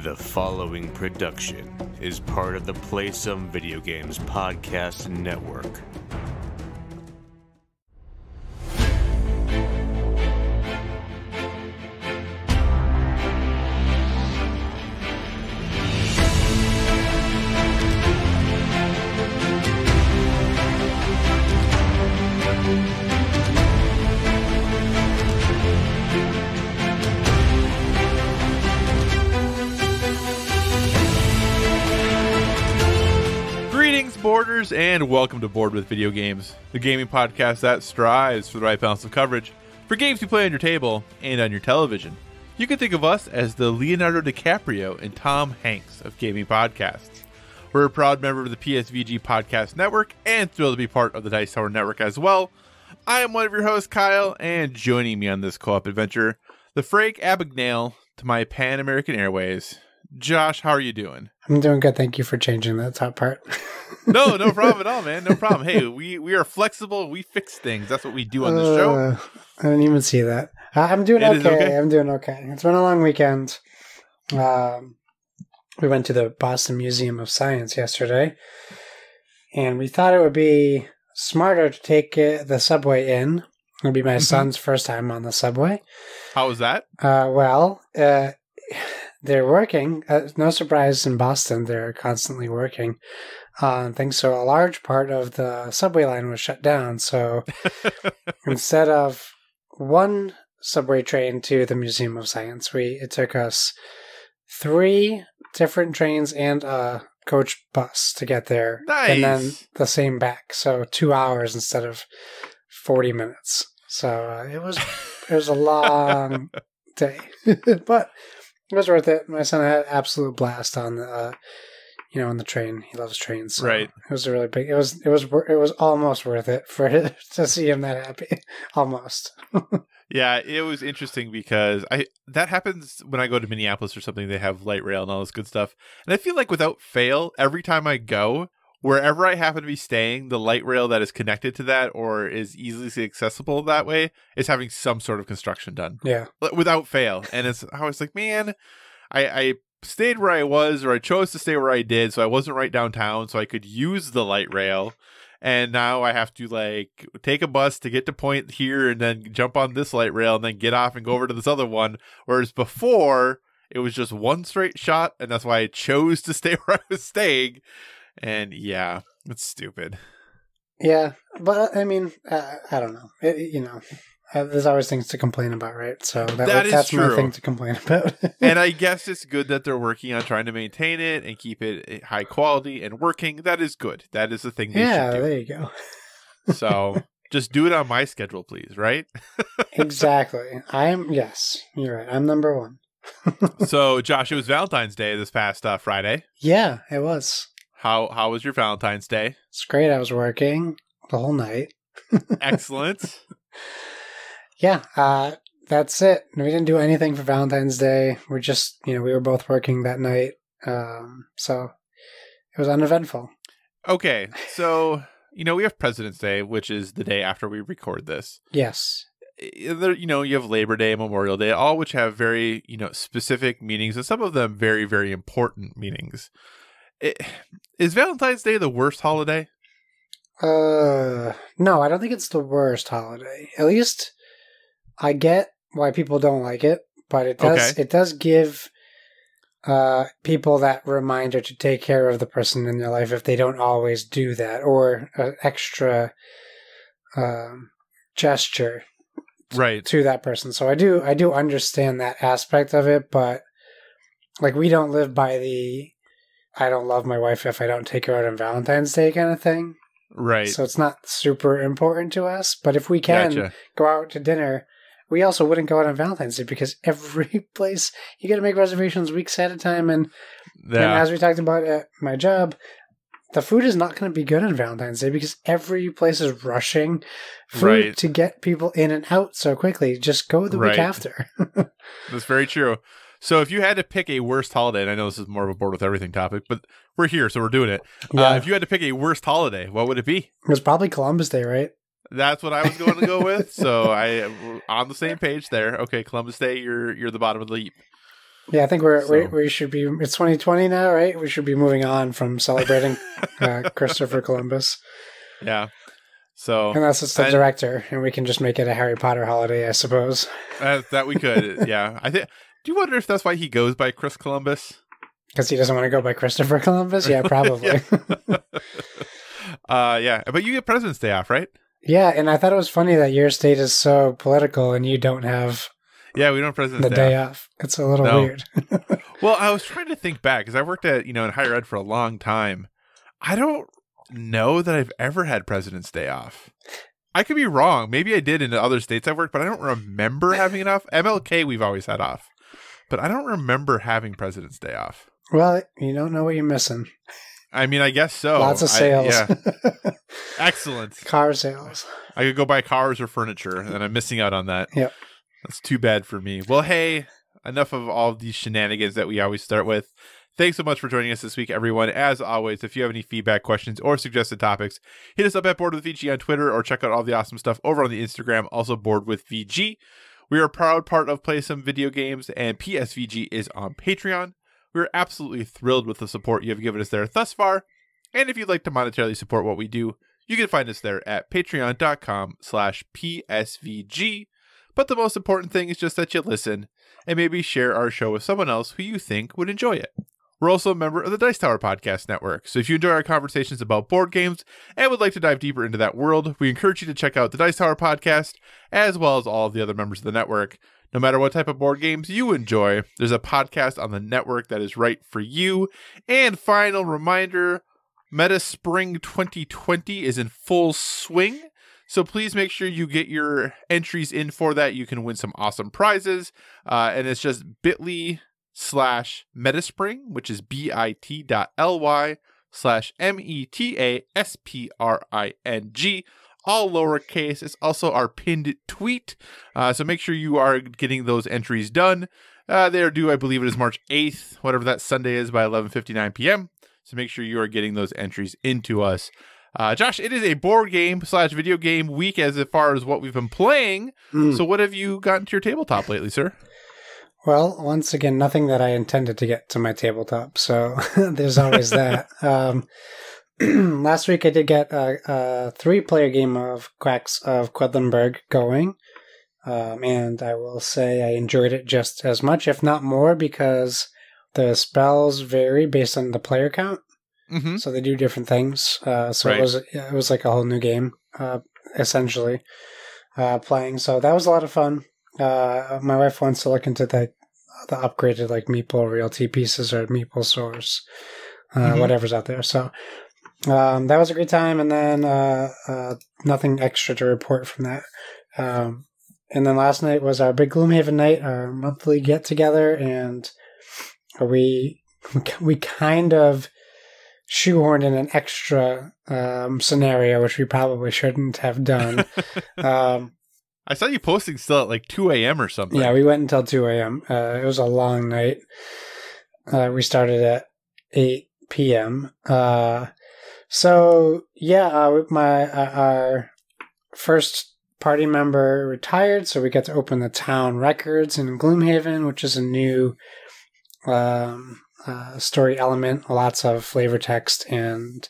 The following production is part of the Play Some Video Games podcast network. Boarders, and welcome to Board with Video Games, the gaming podcast that strives for the right balance of coverage for games you play on your table and on your television. You can think of us as the Leonardo DiCaprio and Tom Hanks of gaming podcasts. We're a proud member of the PSVG Podcast Network and thrilled to be part of the Dice Tower Network as well. I am one of your hosts, Kyle, and joining me on this co-op adventure, the Frank Abagnale to my Pan American Airways. Josh, how are you doing? I'm doing good. Thank you for changing that top part. No problem at all, man. No problem. Hey, we are flexible. We fix things. That's what we do on this show. I didn't even see that. I'm doing okay. I'm doing okay. It's been a long weekend. We went to the Boston Museum of Science yesterday, and we thought it would be smarter to take the subway in. It would be my son's first time on the subway. How was that? They're working. No surprise in Boston, they're constantly working on things. So a large part of the subway line was shut down. So instead of one subway train to the Museum of Science, it took us 3 different trains and a coach bus to get there. Nice. And then the same back. So 2 hours instead of 40 minutes. So it was a long day, but it was worth it. My son had an absolute blast on the, on the train. He loves trains. So right. It was a really big. It was almost worth it to see him that happy. Almost. Yeah, it was interesting because that happens when I go to Minneapolis or something. They have light rail and all this good stuff, and I feel like without fail, every time I go, wherever I happen to be staying, the light rail that is connected to that or is easily accessible that way is having some sort of construction done. Yeah. Without fail. And I was like, man, I stayed where I was, or I chose to stay where I did, so I wasn't right downtown, so I could use the light rail. And now I have to take a bus to get to point here and then jump on this light rail and then get off and go over to this other one. Whereas before, it was just one straight shot, and that's why I chose to stay where I was staying. And yeah, it's stupid. Yeah, but I mean, I don't know. There's always things to complain about, right? So that's true. My thing to complain about. And I guess it's good that they're working on trying to maintain it and keep it high quality and working. That is good. That is the thing they should do. Yeah, there you go. So just do it on my schedule, please, right? Exactly. Yes, you're right. I'm number one. So, Josh, it was Valentine's Day this past Friday. Yeah, it was. How was your Valentine's Day? It's great. I was working the whole night. Excellent. Yeah, that's it. We didn't do anything for Valentine's Day. We're just, we were both working that night. So it was uneventful. Okay, so, we have President's Day, which is the day after we record this. Yes. There, you have Labor Day, Memorial Day, all which have very, specific meanings, and some of them very, very important meanings. Is Valentine's Day the worst holiday? No, I don't think it's the worst holiday. At least I get why people don't like it, but it does give people that reminder to take care of the person in their life if they don't always do that, or an extra gesture to that person. So I do understand that aspect of it, but we don't live by the I don't love my wife if I don't take her out on Valentine's Day kind of thing. Right. So it's not super important to us. But if we can go out to dinner, we also wouldn't go out on Valentine's Day because every place, you got to make reservations weeks at a time. And as we talked about at my job, the food is not going to be good on Valentine's Day because every place is rushing food to get people in and out so quickly. Just go the week after. That's very true. So if you had to pick a worst holiday, and I know this is more of a Board with Everything topic, but we're here, so we're doing it. Yeah. If you had to pick a worst holiday, what would it be? It was probably Columbus Day, right? That's what I was going to go with. So I on the same page there. Okay, Columbus Day, you're the bottom of the heap. Yeah, I think we should be. It's 2020 now, right? We should be moving on from celebrating Christopher Columbus. Yeah. So unless it's the director, and we can just make it a Harry Potter holiday, I suppose. That we could. Yeah. I think. Do you wonder if that's why he goes by Chris Columbus? Because he doesn't want to go by Christopher Columbus? Yeah, probably. Yeah. But you get President's Day off, right? Yeah, and I thought it was funny that your state is so political and you don't have we don't have President's Day off. It's a little weird. Well, I was trying to think back because I worked at, in higher ed for a long time. I don't know that I've ever had President's Day off. I could be wrong. Maybe I did in other states I've worked, but I don't remember having it off. MLK we've always had off, but I don't remember having President's Day off. Well, you don't know what you're missing. I mean, I guess so. Lots of sales. Excellent. Car sales. I could go buy cars or furniture, and I'm missing out on that. Yep. That's too bad for me. Well, hey, enough of all of these shenanigans that we always start with. Thanks so much for joining us this week, everyone. As always, if you have any feedback, questions, or suggested topics, hit us up at Board with VG on Twitter or check out all the awesome stuff over on the Instagram, also Board with VG. We are a proud part of Play Some Video Games, and PSVG is on Patreon. We're absolutely thrilled with the support you have given us there thus far. And if you'd like to monetarily support what we do, you can find us there at patreon.com/PSVG. But the most important thing is just that you listen and maybe share our show with someone else who you think would enjoy it. We're also a member of the Dice Tower Podcast Network, so if you enjoy our conversations about board games and would like to dive deeper into that world, we encourage you to check out the Dice Tower Podcast, as well as all of the other members of the network. No matter what type of board games you enjoy, there's a podcast on the network that is right for you. And final reminder, MetaSpring 2020 is in full swing, so please make sure you get your entries in for that. You can win some awesome prizes, and it's just bit.ly/MetaSpring, which is bit.ly/METASPRING, all lowercase. It's also our pinned tweet, so make sure you are getting those entries done. They are due, I believe it is March 8th, whatever that Sunday is, by 11:59 p.m., so make sure you are getting those entries into us. Josh, it is a board game / video game week as far as what we've been playing. So what have you gotten to your tabletop lately, sir? Well, once again, nothing that I intended to get to my tabletop, so there's always that. Last week I did get a 3-player game of Quacks of Quedlinburg going, and I will say I enjoyed it just as much, if not more, because the spells vary based on the player count. Mm-hmm. So they do different things. So right. It was like a whole new game, essentially, playing. So that was a lot of fun. My wife wants to look into the upgraded like Meeple Realty pieces or Meeple Source, whatever's out there. So that was a great time. And then nothing extra to report from that. And then last night was our big Gloomhaven night, our monthly get together, and we kind of shoehorned in an extra scenario, which we probably shouldn't have done. I saw you posting still at like 2 a.m. or something. Yeah, we went until 2 a.m. It was a long night. We started at 8 p.m. So, yeah, our first party member retired, so we got to open the town records in Gloomhaven, which is a new story element, lots of flavor text and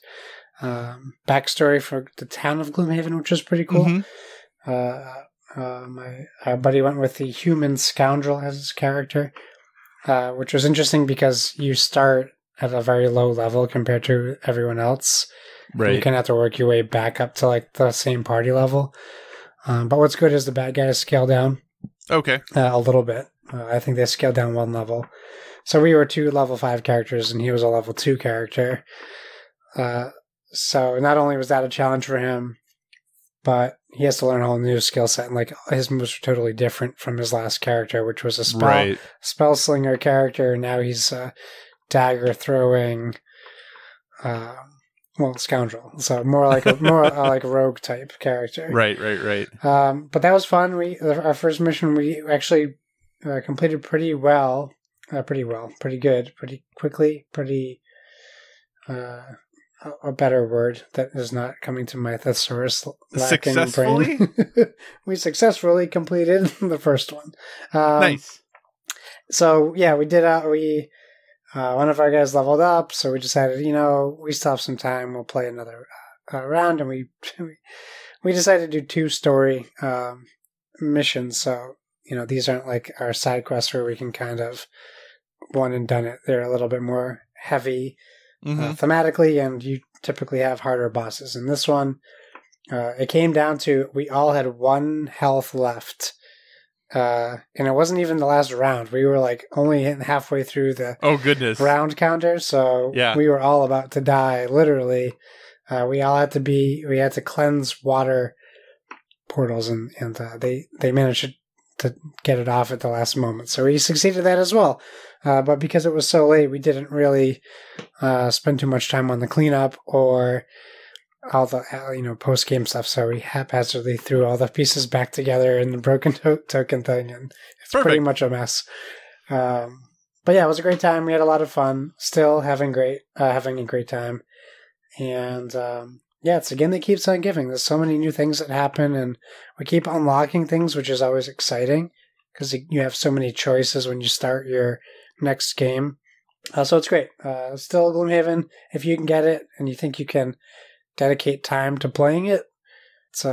backstory for the town of Gloomhaven, which is pretty cool. Our buddy went with the human scoundrel as his character, which was interesting because you start at a very low level compared to everyone else. Right. You kind of have to work your way back up to like the same party level. But what's good is the bad guys scale down. Okay. A little bit. I think they scaled down 1 level. So we were 2 level 5 characters, and he was a level 2 character. So not only was that a challenge for him, but he has to learn a whole new skill set. And like his moves are totally different from his last character, which was a spell slinger character. Now he's a dagger throwing, scoundrel. So more like a rogue type character. Right. But that was fun. Our first mission we actually completed pretty well. Pretty good, pretty quickly, a better word that is not coming to my thesaurus lacking brain. We successfully completed the first one. Nice. So yeah, we did. One of our guys leveled up, so we decided, we still have some time. We'll play another round, and we decided to do 2 story missions. So these aren't like our side quests where we can kind of one and done it. They're a little bit more heavy thematically, and you typically have harder bosses. In this one, it came down to we all had 1 health left. And it wasn't even the last round. We were like only halfway through the round counter, so we were all about to die, literally. We had to cleanse water portals, and they managed to get it off at the last moment. So we succeeded that as well. But because it was so late, we didn't really spend too much time on the cleanup or all the post-game stuff, so we haphazardly threw all the pieces back together in the broken token thing, and it's pretty much a mess. But yeah, it was a great time. We had a lot of fun. Still having a great time. And it's a game that keeps on giving. There's so many new things that happen, and we keep unlocking things, which is always exciting because you have so many choices when you start your next game. So it's great. Still Gloomhaven, if you can get it and you think you can dedicate time to playing it, it's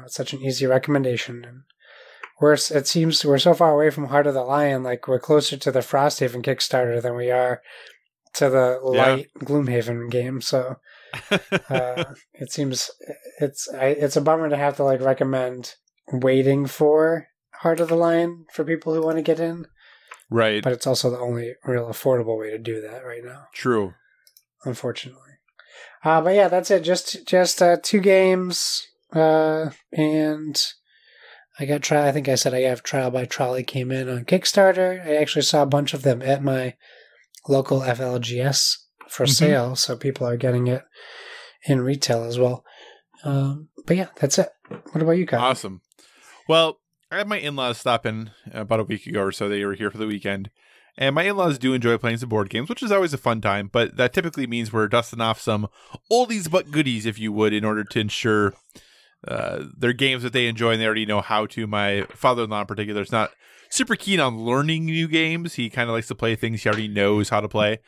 such an easy recommendation. And it seems we're so far away from Heart of the Lion, like we're closer to the Frosthaven Kickstarter than we are to the light Gloomhaven game. So it seems it's a bummer to have to like recommend waiting for Heart of the Lion for people who want to get in. Right. But it's also the only real affordable way to do that right now. True. Unfortunately. But yeah, that's it. Just 2 games, and I think I said I have Trial by Trolley came in on Kickstarter. I actually saw a bunch of them at my local FLGS for sale, so people are getting it in retail as well. But yeah, that's it. What about you, Kyle? Awesome. Well, I had my in-laws stop in about a week ago or so. They were here for the weekend. And my in-laws do enjoy playing some board games, which is always a fun time, but that typically means we're dusting off some oldies but goodies, if you would, in order to ensure they're games that they enjoy and they already know how to. My father-in-law in particular is not super keen on learning new games. He kind of likes to play things he already knows how to play.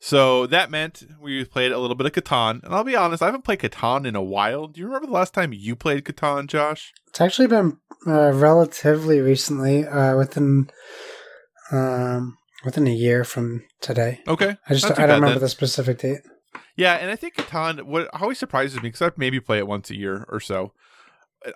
So that meant we played a little bit of Catan. And I'll be honest, I haven't played Catan in a while. Do you remember the last time you played Catan, Josh? It's actually been relatively recently, within a year from today. Okay. I don't remember the specific date. Yeah, and I think Catan, what always surprises me, because I maybe play it once a year or so,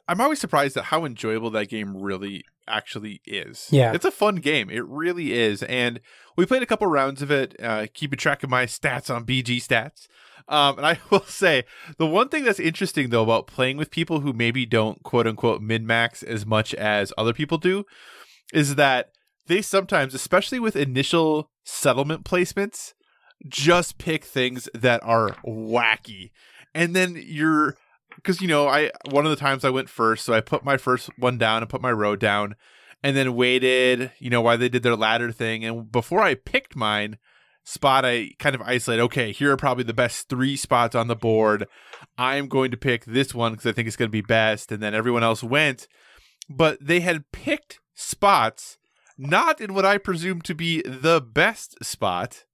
I'm always surprised at how enjoyable that game really actually is. Yeah. It's a fun game. It really is. And we played a couple rounds of it, keeping track of my stats on BG Stats. And I will say, the one thing that's interesting, though, about playing with people who maybe don't, quote-unquote, min-max as much as other people do, is that they sometimes, especially with initial settlement placements, just pick things that are wacky. And then because, one of the times I went first, so I put my first one down and put my row down and then waited, while they did their ladder thing. And before I picked mine spot, I kind of isolated, okay, here are probably the best 3 spots on the board. I'm going to pick this one because I think it's going to be best. And then everyone else went. But they had picked spots not in what I presume to be the best spot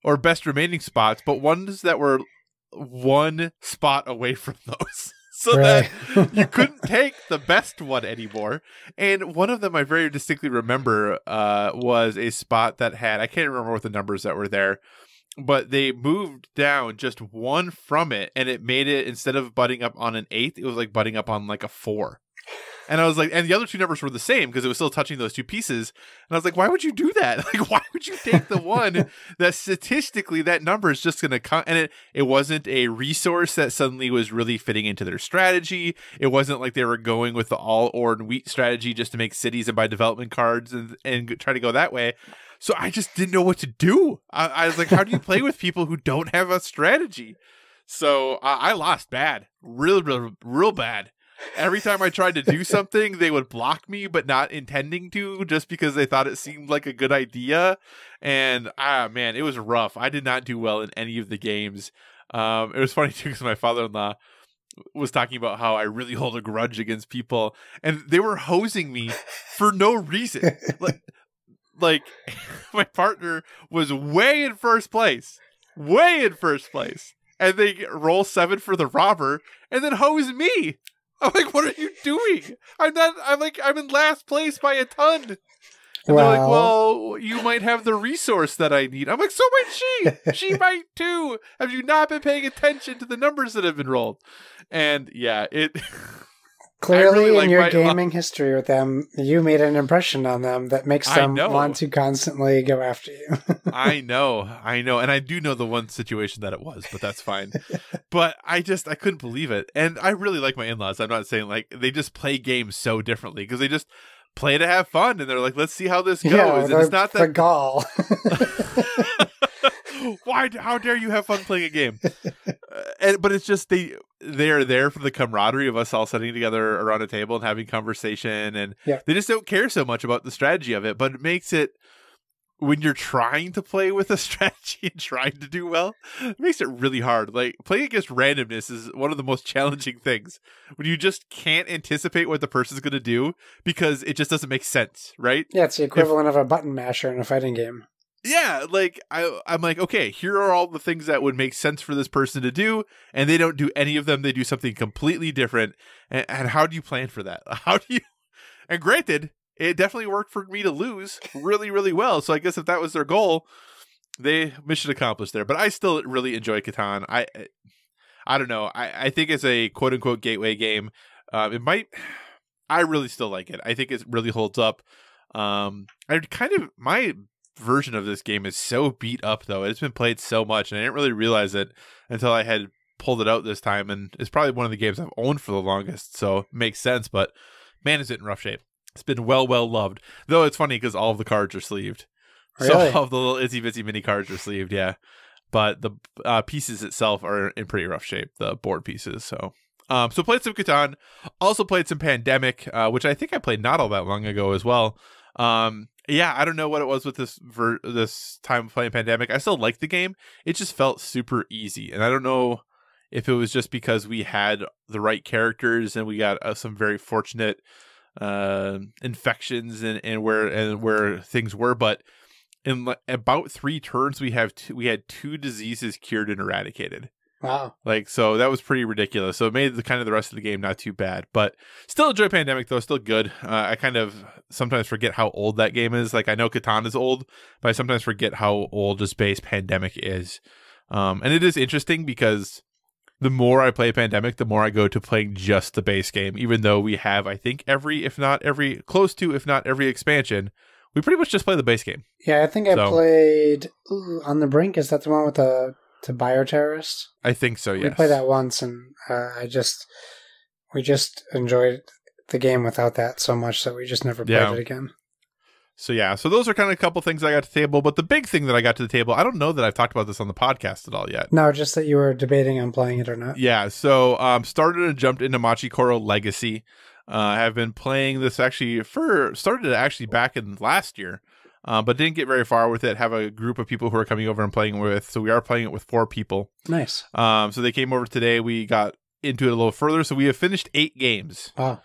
or best remaining spots, but ones that were 1 spot away from those. So that you couldn't take the best one anymore. And one of them I very distinctly remember was a spot that had, I can't remember what the numbers that were there, but they moved down just 1 from it, and it made it, instead of butting up on an 8, it was like butting up on like a 4. And I was like, and the other 2 numbers were the same because it was still touching those 2 pieces. And I was like, why would you do that? Like, why would you take the one that statistically that number is just going to come? And it wasn't a resource that suddenly was really fitting into their strategy. It wasn't like they were going with the all or and wheat strategy just to make cities and buy development cards and try to go that way. So I just didn't know what to do. I was like, how do you play with people who don't have a strategy? So I lost bad, real bad. Every time I tried to do something, they would block me, but not intending to, just because they thought it seemed like a good idea. And, man, it was rough. I did not do well in any of the games. It was funny, too, because my father-in-law was talking about how I really hold a grudge against people, and they were hosing me for no reason. like my partner was way in first place, and they roll 7 for the robber and then hose me. I'm like, what are you doing? I'm in last place by a ton. And they're like, well, you might have the resource that I need. I'm like, so might she. She might too. Have you not been paying attention to the numbers that have been rolled? And yeah, it... Clearly, really in your gaming history with them, you made an impression on them that makes them want to constantly go after you. I know. And I do know the one situation that it was, but that's fine. But I couldn't believe it. And I really like my in-laws. I'm not saying like they just play games so differently because they just play to have fun. And they're like, let's see how this goes. Yeah, and it's not that... the gall. Why? How dare you have fun playing a game? But it's just they're there for the camaraderie of us all sitting together around a table and having conversation, and they just don't care so much about the strategy of it. But it makes it, when you're trying to play with a strategy and trying to do well, it makes it really hard. Like playing against randomness is one of the most challenging things when you just can't anticipate what the person's going to do because it just doesn't make sense, right? Yeah, it's the equivalent of a button masher in a fighting game. Yeah, like I'm like, okay, here are all the things that would make sense for this person to do, and they don't do any of them. They do something completely different. And how do you plan for that? How do you? And granted, it definitely worked for me to lose really, really well. So I guess if that was their goal, they mission accomplished there. But I still really enjoy Catan. I don't know. I think it's a quote unquote gateway game. I really still like it. I think it really holds up. My version of this game is so beat up though. It's been played so much and I didn't really realize it until I had pulled it out this time, and it's probably one of the games I've owned for the longest, so it makes sense. But man, is it in rough shape. It's been well loved, though. It's funny because all of the cards are sleeved. Really? So all of the little itsy bitsy mini cards are sleeved, but the pieces itself are in pretty rough shape, the board pieces. So played some Catan, also played some Pandemic, which I think I played not all that long ago as well. I don't know what it was with this time playing Pandemic. I still liked the game. It just felt super easy. And I don't know if it was just because we had the right characters and we got some very fortunate infections and where things were. But in about 3 turns, we had 2 diseases cured and eradicated. Wow. So that was pretty ridiculous. So it made the rest of the game not too bad, but still enjoy Pandemic though. Still good. I kind of sometimes forget how old that game is. Like I know Catan is old, but I sometimes forget how old just base Pandemic is. And it is interesting because the more I play Pandemic, the more I go to playing just the base game, even though we have, I think if not every expansion, we pretty much just play the base game. Yeah. I think I played On the Brink. Is that the one with the bioterrorist? I think so, yes. We played that once, and we just enjoyed the game without that so much that we just never played it again. So those are kind of a couple things I got to the table, but the big thing that I got to the table, I don't know that I've talked about this on the podcast at all yet. No, just that you were debating on playing it or not. Yeah, so started and jumped into Machi Koro Legacy. I have been playing this started back in last year. But didn't get very far with it. Have a group of people who are coming over and playing with. So we are playing it with 4 people. Nice. So they came over today. We got into it a little further. So we have finished 8 games. Wow.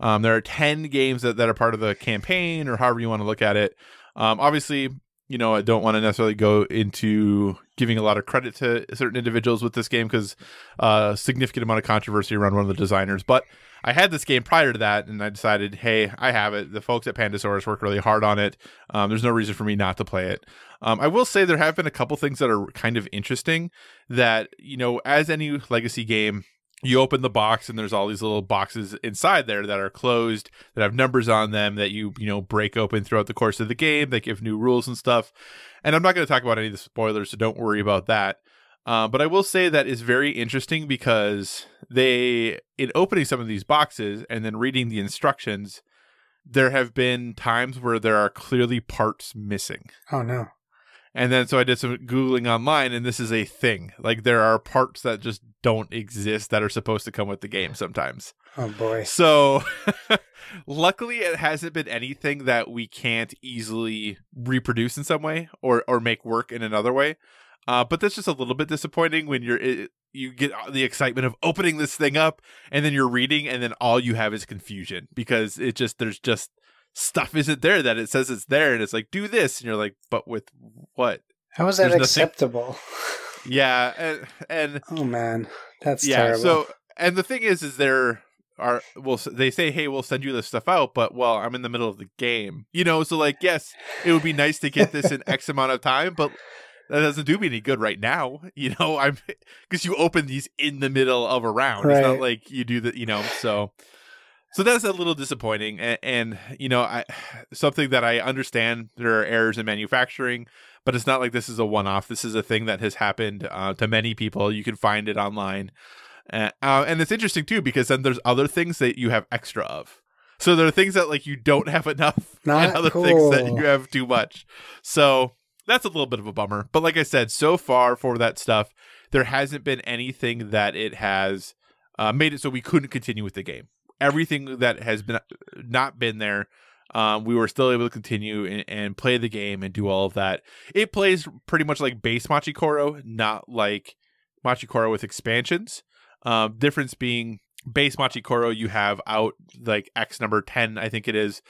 There are 10 games that are part of the campaign, or however you want to look at it. Obviously, I don't want to necessarily go into giving a lot of credit to certain individuals with this game because a significant amount of controversy around one of the designers. But I had this game prior to that, and I decided, hey, I have it. The folks at Pandasaurus work really hard on it. There's no reason for me not to play it. I will say there have been a couple things that are kind of interesting that, as any legacy game, you open the box and there's all these little boxes inside there that are closed, that have numbers on them that you break open throughout the course of the game. They give new rules and stuff. And I'm not going to talk about any of the spoilers, so don't worry about that. But I will say that is very interesting because in opening some of these boxes and then reading the instructions, there have been times where there are clearly parts missing. Oh, no. And then so I did some Googling online, and this is a thing. Like there are parts that just don't exist that are supposed to come with the game sometimes. Oh, boy. So luckily it hasn't been anything that we can't easily reproduce in some way or make work in another way. But that's just a little bit disappointing when you get the excitement of opening this thing up and then you're reading and then all you have is confusion because there's just stuff isn't there that it says it's there, and it's like, do this, and you're like, but with what? How is that acceptable? Yeah, and oh man, that's terrible. So, and the thing is they say, hey, we'll send you this stuff out, but I'm in the middle of the game, so like, yes, it would be nice to get this in X amount of time, but that doesn't do me any good right now, I'm because you open these in the middle of a round. Right. It's not like you do that, so that's a little disappointing. And something that I understand, there are errors in manufacturing, but it's not like this is a one-off. This is a thing that has happened to many people. You can find it online. And it's interesting too, because then there's other things that you have extra of. So there are things that like you don't have enough, and other things that you have too much. So that's a little bit of a bummer. But like I said, so far for that stuff, there hasn't been anything that it has made it so we couldn't continue with the game. Everything that has been not been there, we were still able to continue and play the game and do all of that. It plays pretty much like base Machi Koro, not like Machi Koro with expansions. Difference being base Machi Koro, you have out like X number 10, I think it is,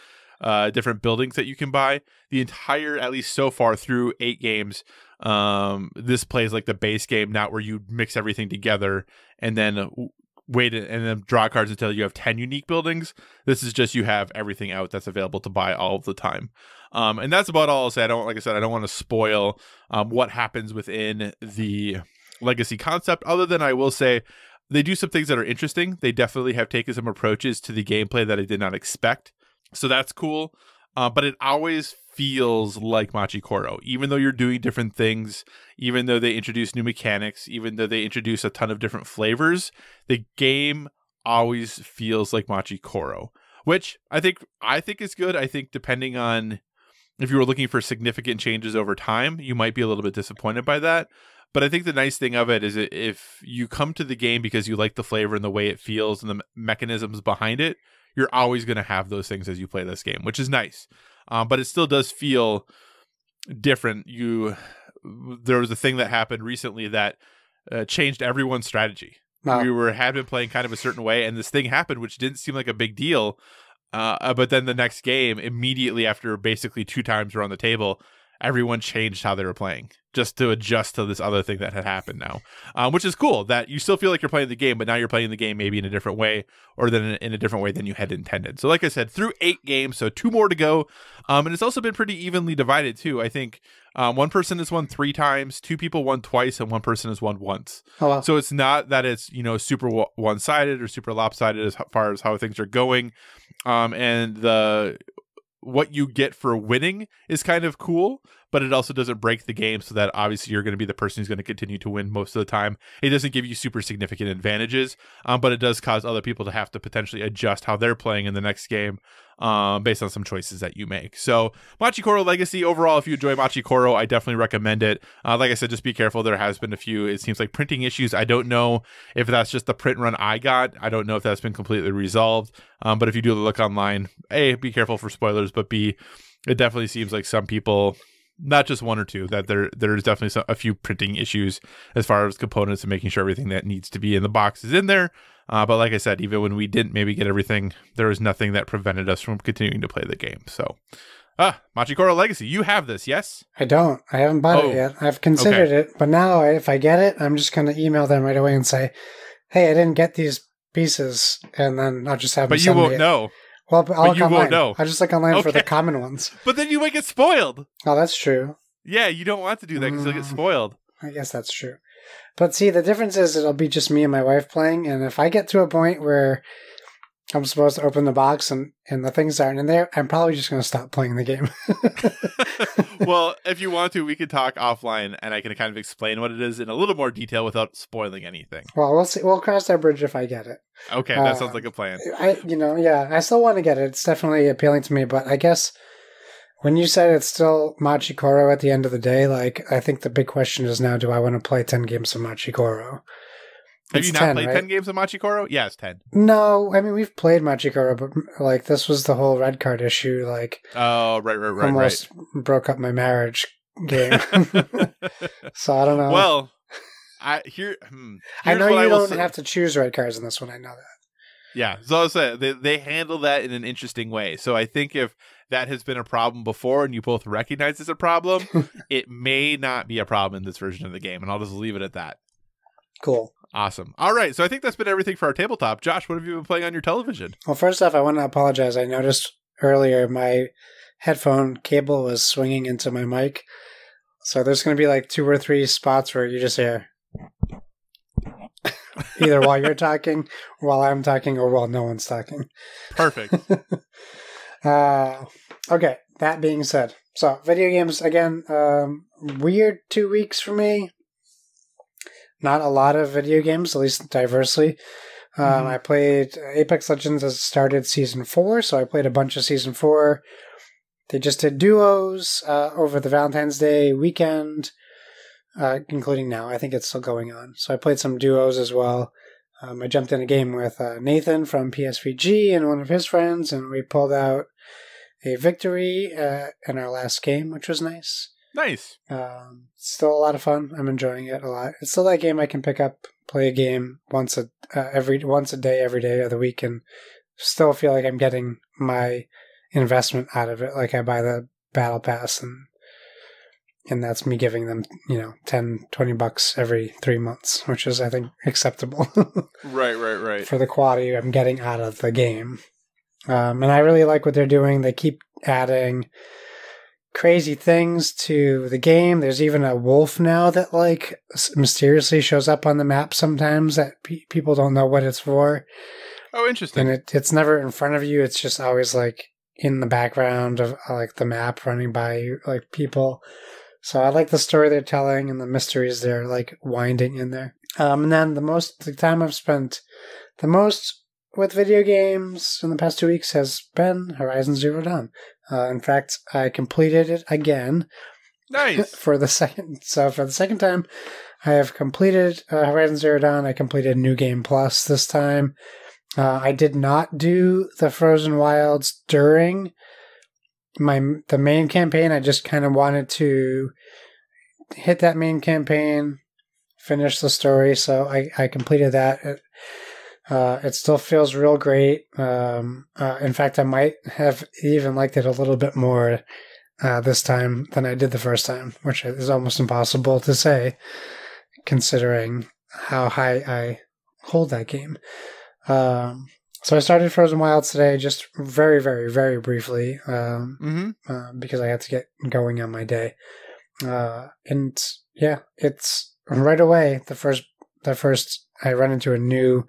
different buildings that you can buy. The entire, at least so far through 8 games, this plays like the base game, not where you mix everything together and then wait and then draw cards until you have 10 unique buildings. This is just you have everything out that's available to buy all of the time. And that's about all I'll say. I don't want to spoil what happens within the Legacy concept, other than I will say they do some things that are interesting. They definitely have taken some approaches to the gameplay that I did not expect. So that's cool. But it always feels like Machi Koro, even though you're doing different things, even though they introduce new mechanics, even though they introduce a ton of different flavors, the game always feels like Machi Koro, which I think is good. I think depending on if you were looking for significant changes over time, you might be a little bit disappointed by that. But I think the nice thing of it is if you come to the game because you like the flavor and the way it feels and the mechanisms behind it, you're always going to have those things as you play this game, which is nice. But it still does feel different. There was a thing that happened recently that changed everyone's strategy. Wow. We had been playing kind of a certain way, and this thing happened, which didn't seem like a big deal. But then the next game, immediately after basically 2 times we're on the table, everyone changed how they were playing just to adjust to this other thing that had happened now, which is cool that you still feel like you're playing the game, but now you're playing the game maybe in a different way, or then in a different way than you had intended. So like I said, through 8 games, so 2 more to go. And it's also been pretty evenly divided too. I think one person has won 3 times, 2 people won twice, and 1 person has won once. Oh, wow. So it's not that it's, super one-sided or super lopsided as far as how things are going. And what you get for winning is kind of cool, but it also doesn't break the game so that obviously you're going to be the person who's going to continue to win most of the time. It doesn't give you super significant advantages, but it does cause other people to have to potentially adjust how they're playing in the next game based on some choices that you make. So Machi Koro Legacy, overall, if you enjoy Machi Koro, I definitely recommend it. Like I said, just be careful. There has been a few, it seems like, printing issues. I don't know if that's just the print run I got. I don't know if that's been completely resolved. But if you do look online, A, be careful for spoilers, but B, it definitely seems like some people, not just 1 or 2, that there's definitely a few printing issues as far as components and making sure everything that needs to be in the box is in there. But like I said, even when we didn't maybe get everything, there was nothing that prevented us from continuing to play the game. So, Machi Koro Legacy, you have this, yes? I don't. I haven't bought it yet. I've considered it, but now if I get it, I'm just going to email them right away and say, hey, I didn't get these pieces, and then I'll just have them send me it. But you won't know. Well, but you won't know. I'll just look online for the common ones. But then you might get spoiled. Oh, that's true. Yeah, you don't want to do that because you'll get spoiled. I guess that's true. But see, the difference is it'll be just me and my wife playing, and if I get to a point where I'm supposed to open the box and the things aren't in there, I'm probably just going to stop playing the game. Well, if you want to, we could talk offline, and I can kind of explain what it is in a little more detail without spoiling anything. Well, we'll see. We'll cross that bridge if I get it. Okay, that sounds like a plan. I still want to get it. It's definitely appealing to me, but I guess when you said it's still Machi Koro at the end of the day, I think the big question is now, do I want to play 10 games of Machi Koro? Have you not played 10 games of Machi Koro? Yeah, it's 10. No, I mean, we've played Machi Koro, but this was the whole red card issue. Oh, right. Almost broke up my marriage game. So I don't know. Well, I know you don't have to choose red cards in this one. I know that. Yeah, so I was saying they handle that in an interesting way. So I think if that has been a problem before and you both recognize it's a problem, it may not be a problem in this version of the game. And I'll just leave it at that. Cool. Awesome. All right. So I think that's been everything for our tabletop. Josh, what have you been playing on your television? Well, first off, I want to apologize. I noticed earlier my headphone cable was swinging into my mic. So there's going to be like 2 or 3 spots where you just hear either while you're talking, while I'm talking, or while no one's talking. Perfect. Okay. That being said, so video games, again, weird 2 weeks for me. Not a lot of video games, at least diversely. I played Apex Legends as it started Season 4, so I played a bunch of Season 4. They just did duos over the Valentine's Day weekend, including now. I think it's still going on. So I played some duos as well. I jumped in a game with Nathan from PSVG and one of his friends, and we pulled out a victory in our last game, which was nice. Nice. Still a lot of fun. I'm enjoying it a lot. It's still that game I can pick up, play a game once a day, every day of the week, and still feel like I'm getting my investment out of it. Like I buy the battle pass, and that's me giving them, $10-20 every 3 months, which is, I think, acceptable. Right. For the quality I'm getting out of the game. And I really like what they're doing. They keep adding crazy things to the game. There's even a wolf now that like mysteriously shows up on the map sometimes that people don't know what it's for. Oh, interesting. And it's never in front of you. It's just always like in the background of like the map running by you, like people. So I like the story they're telling and the mysteries they're like winding in there. And then the time I've spent the most with video games in the past 2 weeks has been Horizon Zero Dawn. In fact, I completed it again. Nice. For the second time, I have completed Horizon Zero Dawn. I completed New Game Plus this time. I did not do the Frozen Wilds during the main campaign. I just kind of wanted to hit that main campaign, finish the story. So I completed that. It still feels real great. In fact, I might have even liked it a little bit more this time than I did the first time, which is almost impossible to say, considering how high I hold that game. So I started Frozen Wilds today, just very, very, very briefly, because I had to get going on my day. And yeah, it's right away the first I run into a new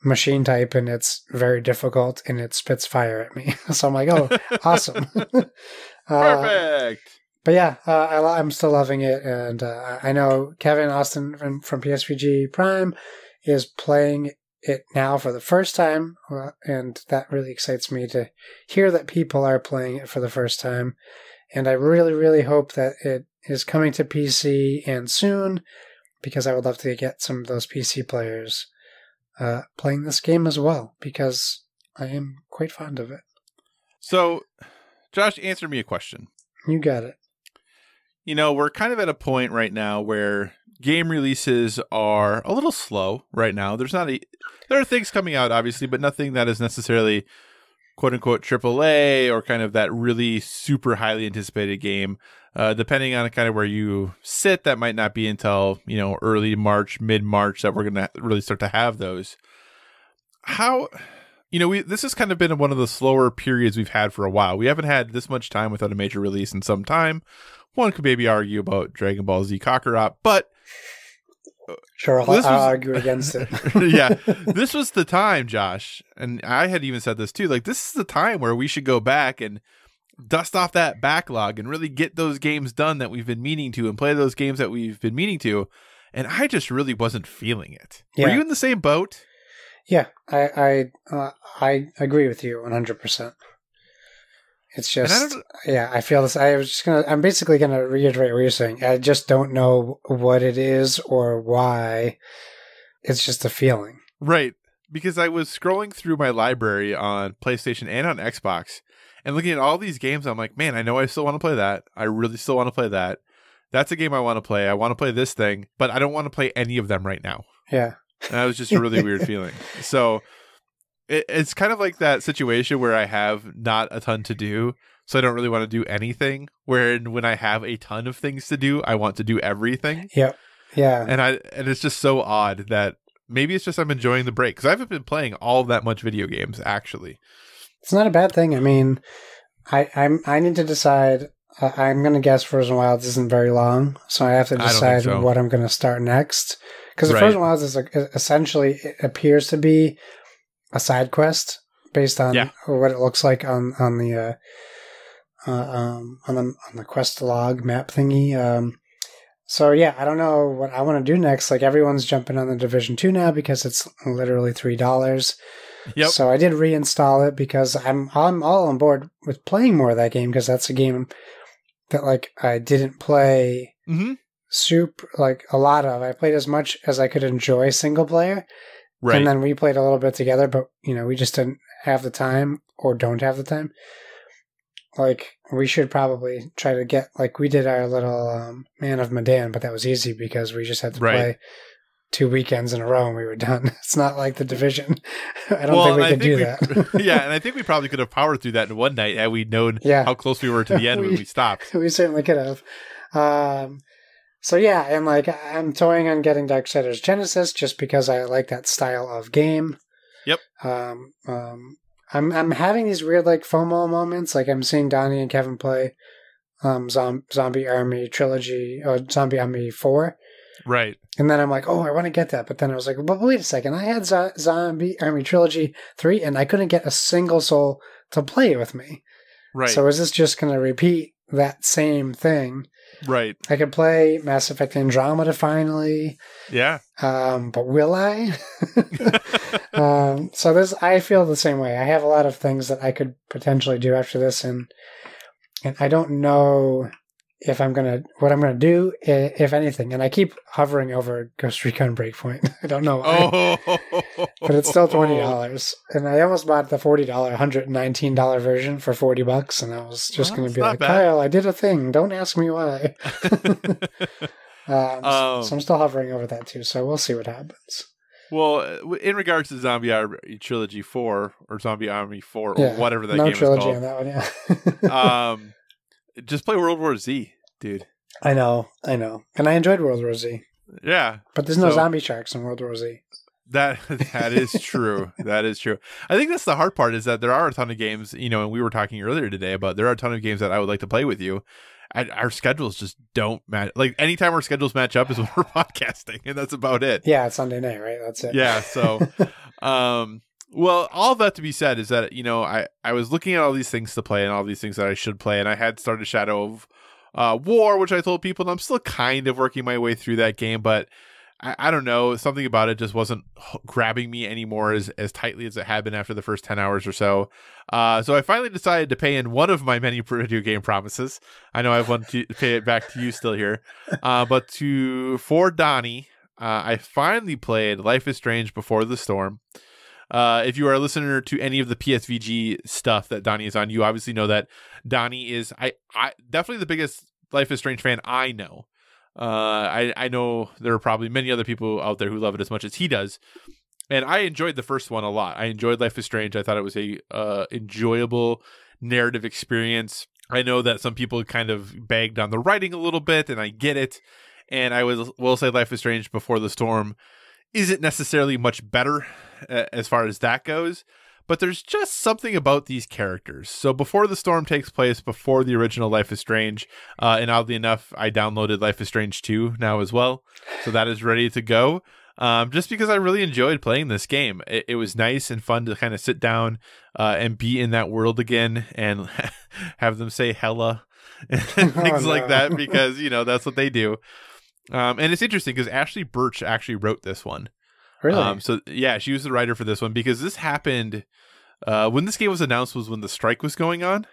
machine type, and it's very difficult, and it spits fire at me. So I'm like, oh, awesome. Perfect. But yeah, I'm still loving it, and I know Kevin Austin from PSVG Prime is playing it now for the first time, and that really excites me to hear that people are playing it for the first time. And I really, really hope that it is coming to PC and soon, because I would love to get some of those PC players playing this game as well, because I am quite fond of it. So, Josh, answer me a question. You got it. We're kind of at a point right now where game releases are a little slow right now. There are things coming out, obviously, but nothing that is necessarily quote unquote AAA or kind of that really super highly anticipated game. Depending on kind of where you sit, that might not be until, early March, mid-March that we're going to really start to have those. How, this has kind of been one of the slower periods we've had for a while. We haven't had this much time without a major release in some time. One could maybe argue about Dragon Ball Z Kakarot, but sure, I'll argue against it. Yeah, this was the time, Josh, and I had even said this too, like this is the time where we should go back and dust off that backlog and really get those games done that we've been meaning to and play those games that we've been meaning to. And I just really wasn't feeling it. Yeah. Were you in the same boat? Yeah, I agree with you 100%. It's just, I feel this. I'm basically going to reiterate what you're saying. I just don't know what it is or why. It's just a feeling. Right. Because I was scrolling through my library on PlayStation and on Xbox and looking at all these games. I'm like, man, I know I still want to play that. I really still want to play that. That's a game I want to play. I want to play this thing, but I don't want to play any of them right now. Yeah. And that was just a really weird feeling. So it's kind of like that situation where I have not a ton to do. so I don't really want to do anything. When I have a ton of things to do, I want to do everything. Yep. Yeah. And it's just so odd that maybe it's just I'm enjoying the break, because I haven't been playing all that much video games, actually. It's not a bad thing. I mean, I need to decide. I'm going to guess Frozen Wilds isn't very long, so I have to decide what I'm going to start next. Because Frozen Wilds is essentially, it appears to be a side quest based on what it looks like on the quest log map thingy. So yeah, I don't know what I want to do next. Like, everyone's jumping on the Division 2 now because it's literally $3. Yep. So I did reinstall it because I'm all on board with playing more of that game, because that's a game that like I didn't play a lot of. I played as much as I could enjoy single player. Right. And then we played a little bit together, but we just didn't have the time, or don't have the time. Like, we should probably try to get, like, we did our little Man of Medan, but that was easy because we just had to play 2 weekends in a row and we were done. It's not like the Division. I don't think we could do that. Yeah, and I think we probably could have powered through that in one night had we known how close we were to the end when we stopped. We certainly could have. So yeah, and like, I'm toying on getting Darksiders Genesis just because I like that style of game. Yep. I'm having these weird like FOMO moments. Like, I'm seeing Donnie and Kevin play Zombie Army Trilogy, or Zombie Army 4. Right. And then I'm like, oh, I want to get that. But then I was like, but wait a second. I had Zombie Army Trilogy 3 and I couldn't get a single soul to play with me. Right. So is this just going to repeat that same thing? Right. I could play Mass Effect Andromeda finally. Yeah. But will I? So I feel the same way. I have a lot of things that I could potentially do after this, and I don't know what I'm gonna do, if anything. And I keep hovering over Ghost Recon Breakpoint. I don't know why. But it's still $20. And I almost bought the $40, $119 version for $40, and I was just going to be like, bad. Kyle, I did a thing. Don't ask me why. So I'm still hovering over that too. So we'll see what happens. Well, in regards to Zombie Army Trilogy 4 or Zombie Army 4 or whatever that game is called. No trilogy on that one, yeah. Just play World War Z, dude. I know. And I enjoyed World War Z. Yeah. But there's no zombie sharks in World War Z. That is true. That is true. I think that's the hard part, is that there are a ton of games, and we were talking earlier today about there are a ton of games that I would like to play with you. Our schedules just don't match. Like, anytime our schedules match up is when we're podcasting, and that's about it. Yeah, it's Sunday night, right? That's it. Yeah, so... Well, all that to be said is that, I was looking at all these things to play and all these things that I should play, and I had started Shadow of War, which I told people, and I'm still kind of working my way through that game, but I don't know, something about it just wasn't grabbing me anymore as tightly as it had been after the first 10 hours or so. So I finally decided to pay in one of my many video game promises. I know I have one to pay it back to you still here. But for Donnie, I finally played Life is Strange Before the Storm. If you are a listener to any of the PSVG stuff that Donnie is on, you obviously know that Donnie is I definitely the biggest Life is Strange fan I know. I know there are probably many other people out there who love it as much as he does. And I enjoyed the first one a lot. I enjoyed Life is Strange. I thought it was a enjoyable narrative experience. I know that some people kind of bagged on the writing a little bit, and I get it. And I will say Life is Strange Before the Storm isn't necessarily much better as far as that goes, but there's just something about these characters. So Before the Storm takes place before the original Life is Strange, and oddly enough, I downloaded Life is Strange 2 now as well, so that is ready to go, just because I really enjoyed playing this game. It was nice and fun to kind of sit down and be in that world again and have them say hella and things like that, because, that's what they do. And it's interesting because Ashley Birch actually wrote this one. Really? So yeah, she was the writer for this one, because this happened when this game was announced was when the strike was going on.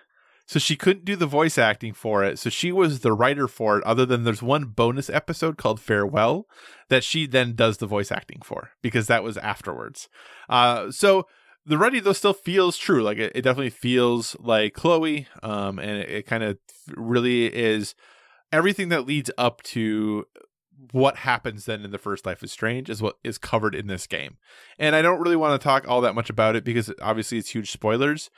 So she couldn't do the voice acting for it. So she was the writer for it, other than there's one bonus episode called Farewell that she then does the voice acting for, because that was afterwards. So the writing though still feels true. Like it definitely feels like Chloe. And it kind of really is everything that leads up to what happens then in the first Life is Strange is what is covered in this game. And I don't really want to talk all that much about it because obviously it's huge spoilers.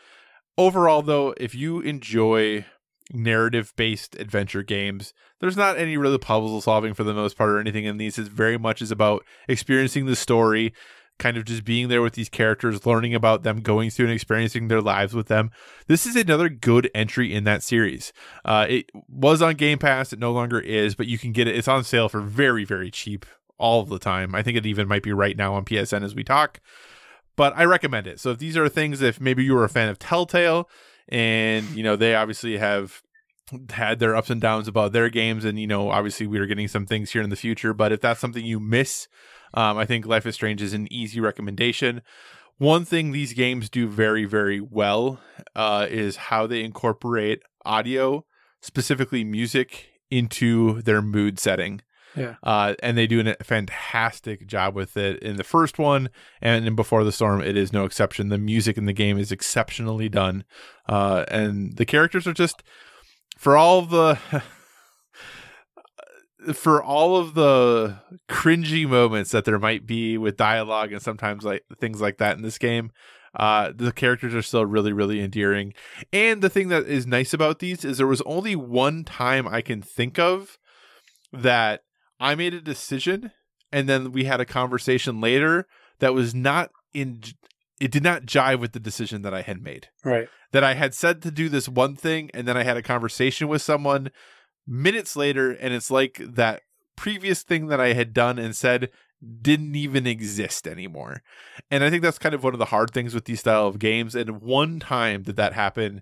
Overall, though, if you enjoy narrative-based adventure games, there's not any really puzzle solving for the most part or anything in these. It very much is about experiencing the story, kind of just being there with these characters, learning about them, going through and experiencing their lives with them. This is another good entry in that series. It was on Game Pass. It no longer is, but you can get it. It's on sale for very, very cheap all of the time. I think it even might be right now on PSN as we talk. But I recommend it. So if these are things, if maybe you were a fan of Telltale and, they obviously have had their ups and downs about their games and, obviously we are getting some things here in the future. But if that's something you miss, I think Life is Strange is an easy recommendation. One thing these games do very, very well is how they incorporate audio, specifically music, into their mood setting. Yeah. And they do a fantastic job with it in the first one, and in Before the Storm, it is no exception. The music in the game is exceptionally done, and the characters are just, for all of the cringy moments that there might be with dialogue and sometimes like things like that in this game, the characters are still really, really endearing. And the thing that is nice about these is there was only one time I can think of that I made a decision and then we had a conversation later that was not it did not jive with the decision that I had made. Right. That I had said to do this one thing and then I had a conversation with someone minutes later and it's like that previous thing that I had done and said didn't even exist anymore. And I think that's kind of one of the hard things with these style of games. And one time did that happen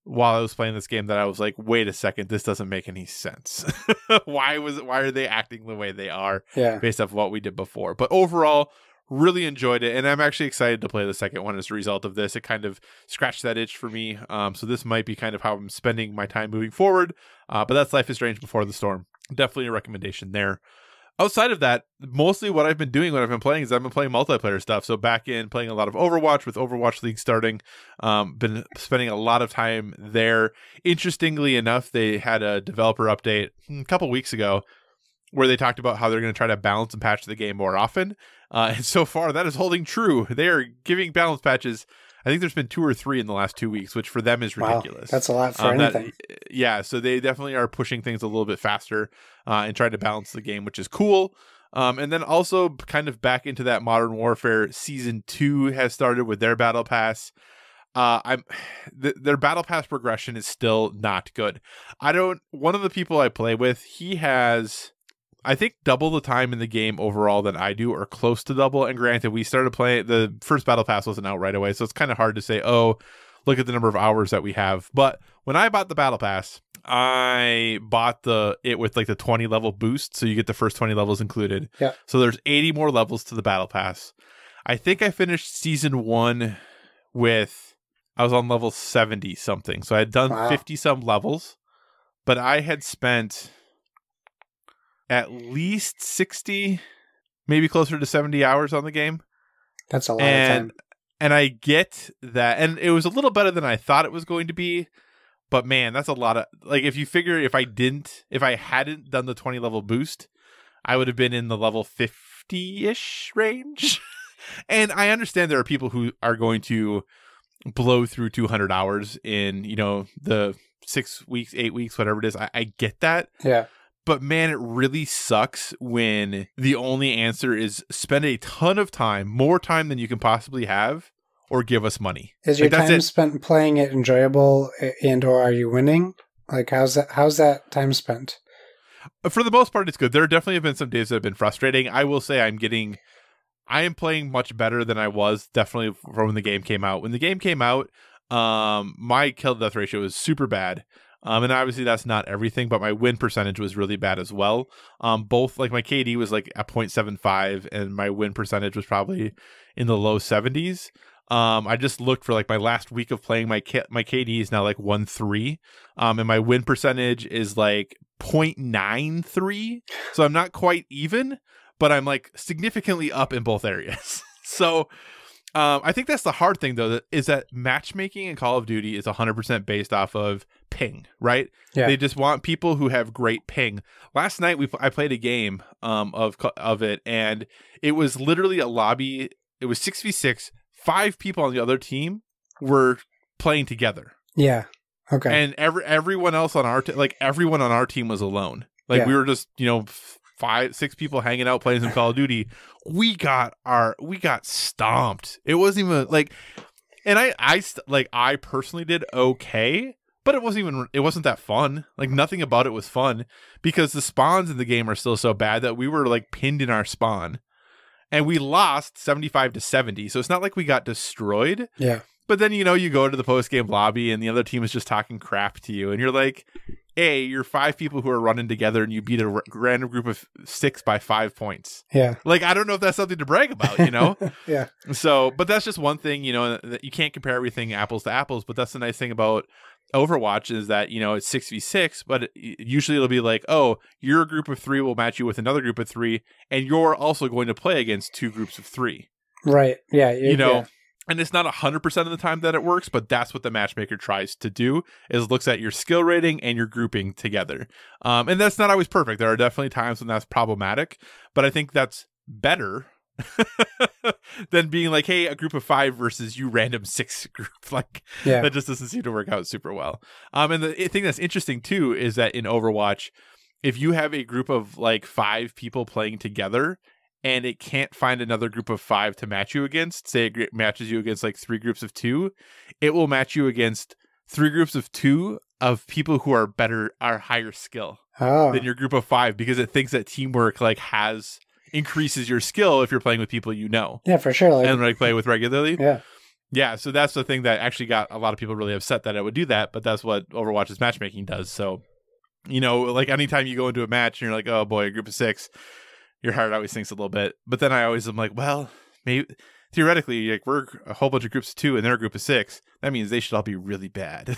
while I was playing this game that I was like, wait a second, this doesn't make any sense. Why are they acting the way they are based off what we did before? But overall, really enjoyed it. And I'm actually excited to play the second one as a result of this. It kind of scratched that itch for me. So this might be kind of how I'm spending my time moving forward. But that's Life is Strange Before the Storm. Definitely a recommendation there. Outside of that, mostly what I've been doing when I've been playing is I've been playing multiplayer stuff. So back in playing a lot of Overwatch with Overwatch League starting, been spending a lot of time there. Interestingly enough, they had a developer update a couple weeks ago where they talked about how they're going to try to balance and patch the game more often. And so far that is holding true. They are giving balance patches. I think there's been 2 or 3 in the last 2 weeks, which for them is ridiculous. Wow, that's a lot for anything. So they definitely are pushing things a little bit faster and trying to balance the game, which is cool. And then also kind of back into that Modern Warfare Season 2 has started with their Battle Pass. Their Battle Pass progression is still not good. One of the people I play with, he has, I think, double the time in the game overall than I do, or close to double. And granted, we started playing, the first Battle Pass wasn't out right away, so it's kind of hard to say, oh, look at the number of hours that we have. But when I bought the Battle Pass, I bought it with like the 20 level boost, so you get the first 20 levels included. Yeah. So there's 80 more levels to the Battle Pass. I think I finished Season 1 I was on level 70 something. So I had done 50 some levels, but I had spent at least 60, maybe closer to 70 hours on the game. That's a lot of time. And I get that. And it was a little better than I thought it was going to be. But man, that's a lot of, like, if you figure if I hadn't done the 20 level boost, I would have been in the level 50-ish range. And I understand there are people who are going to blow through 200 hours in, the 6 weeks, 8 weeks, whatever it is. I get that. Yeah. But man, it really sucks when the only answer is spend a ton of time, more time than you can possibly have, or give us money. Is your time spent playing it enjoyable, and or are you winning? Like, how's that time spent? For the most part, it's good. There definitely have been some days that have been frustrating. I will say I am playing much better than I was, definitely, from when the game came out. When the game came out, my kill to death ratio was super bad. And obviously that's not everything, but my win percentage was really bad as well. Both, like, my KD was like at 0.75 and my win percentage was probably in the low 70s. I just looked for like my last week of playing, my KD is now like 1.3. And my win percentage is like 0.93. So I'm not quite even, but I'm like significantly up in both areas. So I think that's the hard thing, though, is that matchmaking in Call of Duty is 100% based off of ping, right? Yeah. They just want people who have great ping. Last night I played a game of it, and it was literally a lobby. It was 6v6. 5 people on the other team were playing together. Yeah. Okay. And everyone else on our everyone on our team was alone. Like we were just 5-6 people hanging out playing some Call of Duty. We got stomped. It wasn't even like, and I personally did okay, but it wasn't that fun. Like nothing about it was fun because the spawns in the game are still so bad that we were like pinned in our spawn, and we lost 75-70. So it's not like we got destroyed. Yeah. But then, you go to the post-game lobby and the other team is just talking crap to you. And you're like, hey, you're 5 people who are running together and you beat a random group of 6 by 5 points. Yeah. Like, I don't know if that's something to brag about, Yeah. So, but that's just one thing, that you can't compare everything apples to apples. But that's the nice thing about Overwatch is that, it's 6v6, but usually it'll be like, oh, your group of 3 will match you with another group of 3. And you're also going to play against 2 groups of 3. Right. Yeah. Yeah. And it's not 100% of the time that it works, but that's what the matchmaker tries to do, is looks at your skill rating and your grouping together. And that's not always perfect. There are definitely times when that's problematic, but I think that's better than being like, hey, a group of 5 versus you random 6 group. Like, that just doesn't seem to work out super well. And the thing that's interesting too is that in Overwatch, if you have a group of like 5 people playing together, and it can't find another group of 5 to match you against, say it matches you against like 3 groups of 2, it will match you against 3 groups of 2 of people who are higher skill than your group of 5, because it thinks that teamwork like increases your skill if you're playing with people Yeah, for sure. And like play with regularly. Yeah. Yeah, so that's the thing that actually got a lot of people really upset that it would do that, but that's what Overwatch's matchmaking does. So, like anytime you go into a match and you're like, oh boy, a group of 6, your heart always thinks a little bit. But then I always am like, well, maybe theoretically, like we're a whole bunch of groups of 2 and they're a group of 6. That means they should all be really bad.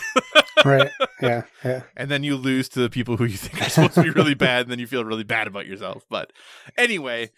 Right. Yeah. Yeah. And then you lose to the people who you think are supposed to be really bad, and then you feel really bad about yourself. But anyway,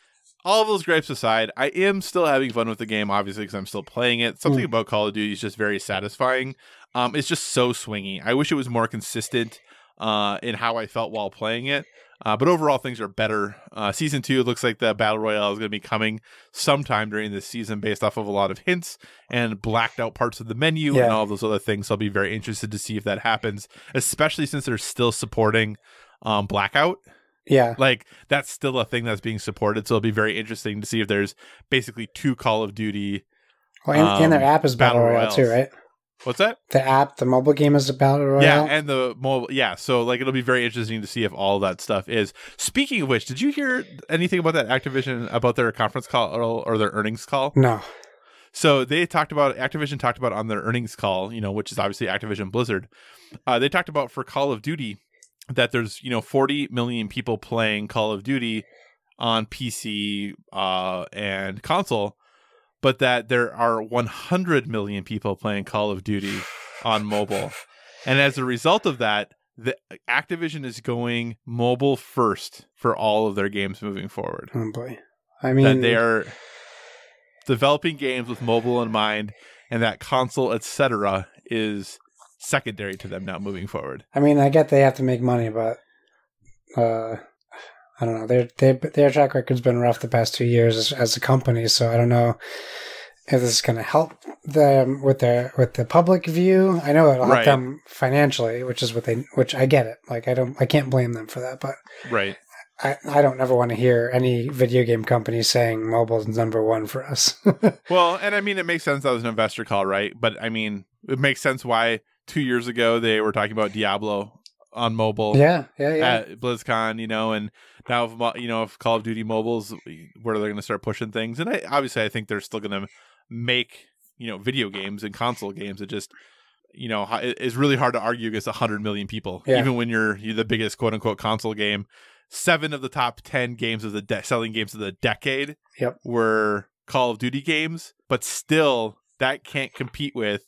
all of those gripes aside, I am still having fun with the game, obviously, because I'm still playing it. Something about Call of Duty is just very satisfying. It's just so swingy. I wish it was more consistent in how I felt while playing it. But overall, things are better. Season 2, it looks like the Battle Royale is going to be coming sometime during this season based off of a lot of hints and blacked out parts of the menu and all those other things. So I'll be very interested to see if that happens, especially since they're still supporting Blackout. Yeah. Like, that's still a thing that's being supported. So it'll be very interesting to see if there's basically 2 Call of Duty. Well, and their app is Battle Royale too, right? What's that? The app, the mobile game is a Battle Royale. Yeah, and the mobile, so like it'll be very interesting to see if all that stuff is. Speaking of which, did you hear anything about that Activision, about their conference call or their earnings call? No. So Activision talked about on their earnings call, which is obviously Activision Blizzard. They talked about for Call of Duty that there's 40 million people playing Call of Duty on PC and console, but that there are 100 million people playing Call of Duty on mobile. And as a result of that, the Activision is going mobile first for all of their games moving forward. Oh boy. I mean, that they are developing games with mobile in mind, and that console, etc., is secondary to them now moving forward. I mean, I get they have to make money, but I don't know. Their track record's been rough the past 2 years as a company, so I don't know if this is going to help them with the public view. I know it'll help them financially, which I get it. Like I can't blame them for that, but I don't ever want to hear any video game company saying mobile's number 1 for us. Well, and I mean, it makes sense that was an investor call, right? But I mean, it makes sense why 2 years ago they were talking about Diablo on mobile. Yeah. At BlizzCon, and now if Call of Duty mobiles, where they're going to start pushing things, and I think they're still going to make video games and console games. It just it's really hard to argue against 100 million people, even when you're the biggest quote unquote console game. 7 of the top 10 games of the selling games of the decade were Call of Duty games, but still that can't compete with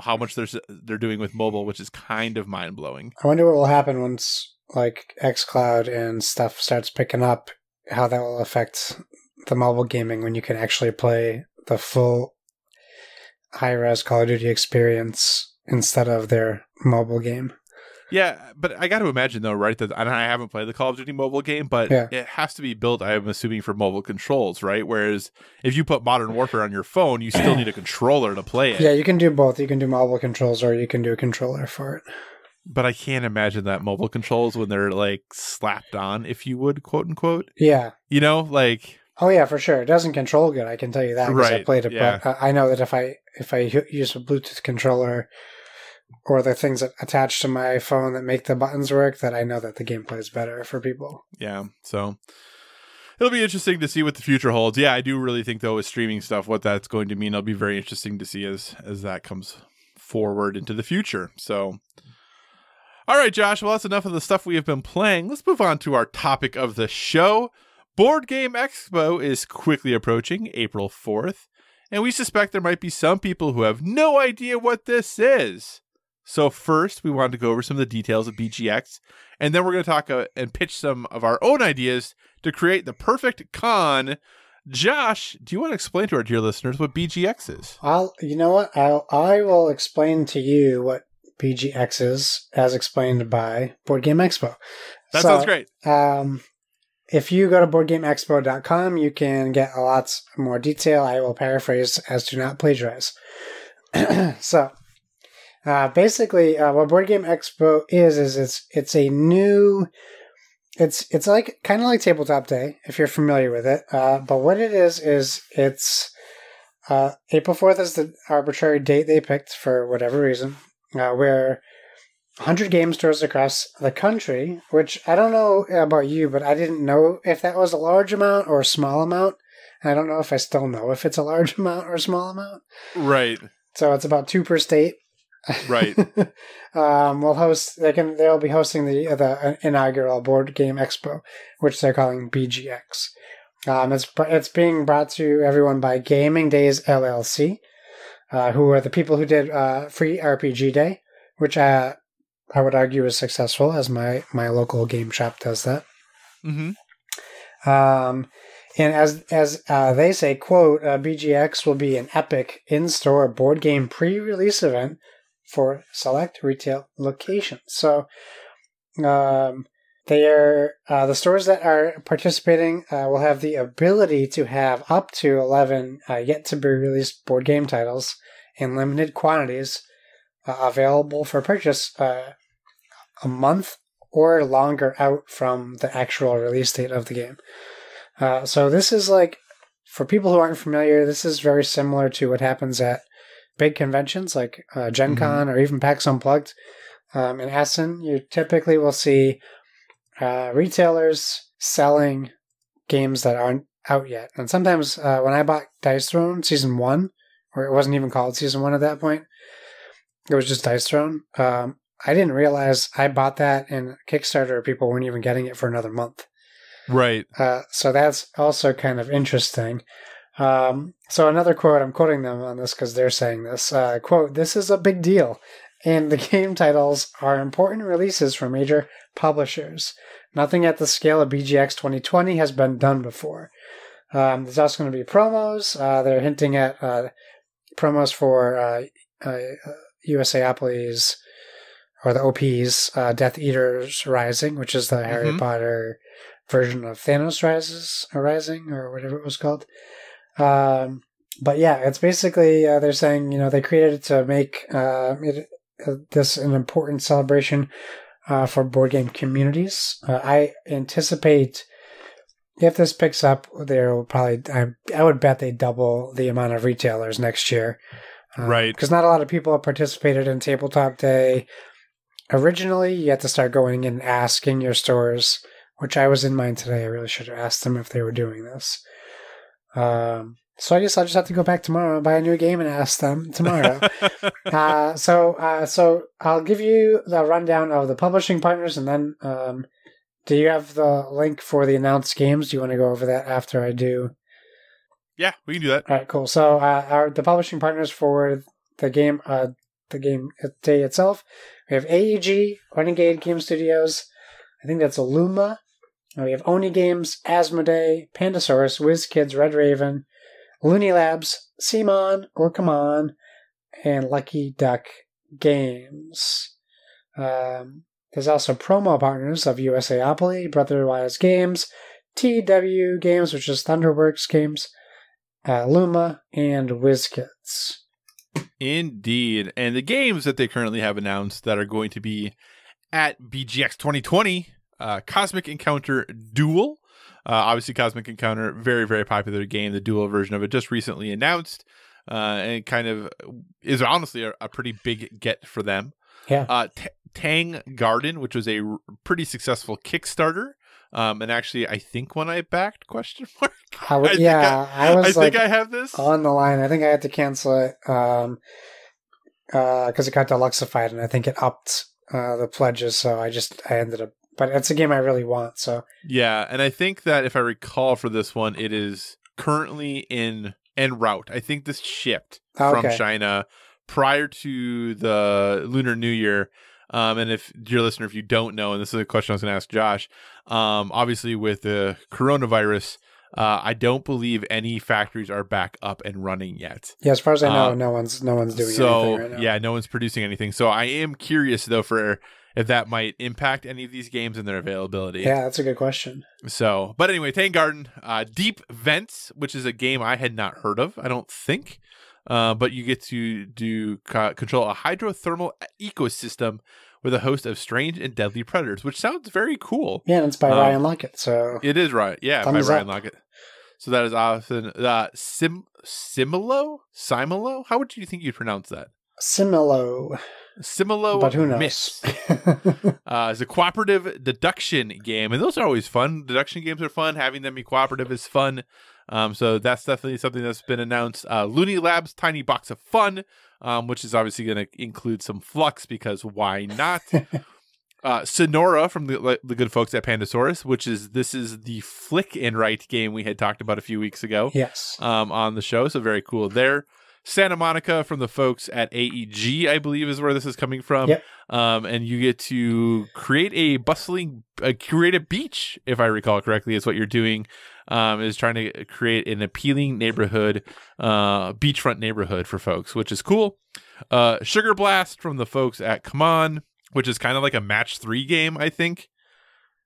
how much they're doing with mobile, which is kind of mind blowing. I wonder what will happen once like xCloud and stuff starts picking up, how that will affect the mobile gaming when you can actually play the full high-res Call of Duty experience instead of their mobile game. Yeah, but I got to imagine, though, right, that, and I haven't played the Call of Duty mobile game, but it has to be built, I'm assuming, for mobile controls, right? Whereas if you put Modern Warfare on your phone, you still need a controller to play it. Yeah, you can do both. You can do mobile controls or you can do a controller for it. But I can't imagine that mobile controls when they're, like, slapped on, if you would, quote unquote. Yeah. You know, like... Oh, yeah, for sure. It doesn't control good, I can tell you that, because I played it. Yeah. But I know that if I use a Bluetooth controller... or the things that attach to my phone that make the buttons work, that I know that the gameplay is better for people. Yeah, so it'll be interesting to see what the future holds. Yeah, I do really think, though, with streaming stuff, what that's going to mean, it'll be very interesting to see as that comes forward into the future. So, all right, Josh, well, that's enough of the stuff we have been playing. Let's move on to our topic of the show. Board Game Expo is quickly approaching, April 4th, and we suspect there might be some people who have no idea what this is. So first, we wanted to go over some of the details of BGX, and then we're going to talk and pitch some of our own ideas to create the perfect con. Josh, do you want to explain to our dear listeners what BGX is? You know what? I will explain to you what BGX is, as explained by Board Game Expo. That sounds great. If you go to boardgameexpo.com, you can get lots more detail. I will paraphrase as to not plagiarize. So... basically, what Board Game Expo is it's a new, it's like kind of like Tabletop Day if you're familiar with it. But what it is it's April 4th is the arbitrary date they picked for whatever reason. Where 100 game stores across the country, which I don't know about you, but I didn't know if that was a large amount or a small amount. I don't know if I still know if it's a large amount or a small amount. Right. So it's about 2 per state. Right. They'll be hosting the inaugural Board Game Expo, which they're calling BGX. It's being brought to everyone by Gaming Days LLC, who are the people who did Free RPG Day, which I would argue is successful, as my local game shop does that. Mm-hmm. And as they say, quote, BGX will be an epic in-store board game pre-release event for select retail locations. So, the stores that are participating will have the ability to have up to 11 yet to be released board game titles in limited quantities available for purchase a month or longer out from the actual release date of the game. So this is like, for people who aren't familiar, this is very similar to what happens at big conventions like Gen Con or even PAX Unplugged. In Essen, you typically will see retailers selling games that aren't out yet. And sometimes when I bought Dice Throne Season 1, or it wasn't even called Season 1 at that point, it was just Dice Throne. I didn't realize I bought that in Kickstarter. People weren't even getting it for another month. Right. So that's also kind of interesting. So another quote, I'm quoting them on this because they're saying this, quote, "This is a big deal, and the game titles are important releases for major publishers. Nothing at the scale of BGX 2020 has been done before." There's also going to be promos. They're hinting at promos for USAopoly's, or the OP's, Death Eaters Rising, which is the Harry Potter version of Thanos Rising, or whatever it was called. But yeah, it's basically, they're saying, they created it to make this an important celebration for board game communities. I anticipate if this picks up, there will probably, I would bet they double the amount of retailers next year. Right. Because not a lot of people have participated in Tabletop Day. Originally, you had to start going and asking your stores, which I was in mine today. I really should have asked them if they were doing this. So I guess I'll just have to go back tomorrow and buy a new game and ask them tomorrow. So I'll give you the rundown of the publishing partners, and then do you have the link for the announced games? Do you want to go over that after I do? Yeah, we can do that. All right, cool. So the publishing partners for the game day itself, we have AEG, Renegade Game Studios. I think that's Illuma. We have Oni Games, Asmodee, Pandasaurus, WizKids, Red Raven, Looney Labs, Simon, Orcamon, and Lucky Duck Games. There's also promo partners of USAopoly, Brotherwise Games, TW Games, which is Thunderworks Games, Luma, and WizKids. Indeed. And the games that they currently have announced that are going to be at BGX 2020, Cosmic Encounter Duel. Obviously, Cosmic Encounter, very, very popular game. The Duel version of it just recently announced. And it kind of is honestly a pretty big get for them. Yeah. Tang Garden, which was a pretty successful Kickstarter. And actually, I think when I backed, question mark. I think I have this on the line. I think I had to cancel it because it got deluxified, and I think it upped the pledges. So I ended up. But it's a game I really want. So yeah, and I think that if I recall for this one, it is currently en route. I think this shipped from China prior to the Lunar New Year. And if, dear listener, if you don't know, and this is a question I was going to ask Josh, obviously with the coronavirus, I don't believe any factories are back up and running yet. Yeah, as far as I know, no one's doing anything right now. Yeah, no one's producing anything. So I am curious, though, for if that might impact any of these games and their availability. Yeah, that's a good question. So, but anyway, Tang Garden, Deep Vents, which is a game I had not heard of, I don't think. But you get to control a hydrothermal ecosystem with a host of strange and deadly predators, which sounds very cool. Yeah, and it's by Ryan Lockett. So it is right. Yeah, by Ryan Lockett. So that is often Similo? How would you think you'd pronounce that? Similo, but who knows? Myths. It's a cooperative deduction game, and those are always fun. Deduction games are fun. Having them be cooperative is fun. So that's definitely something that's been announced. Looney Labs Tiny Box of Fun, which is obviously going to include some flux because why not? Sonora from the good folks at Pandasaurus, this is the flick and write game we had talked about a few weeks ago. Yes. On the show, so very cool there. Santa Monica from the folks at AEG, I believe is where this is coming from. Yep. And you get to create a beach, if I recall correctly, is what you're doing. Is trying to create an appealing neighborhood, beachfront neighborhood for folks, which is cool. Sugar Blast from the folks at Come On, which is kind of like a match 3 game, I think.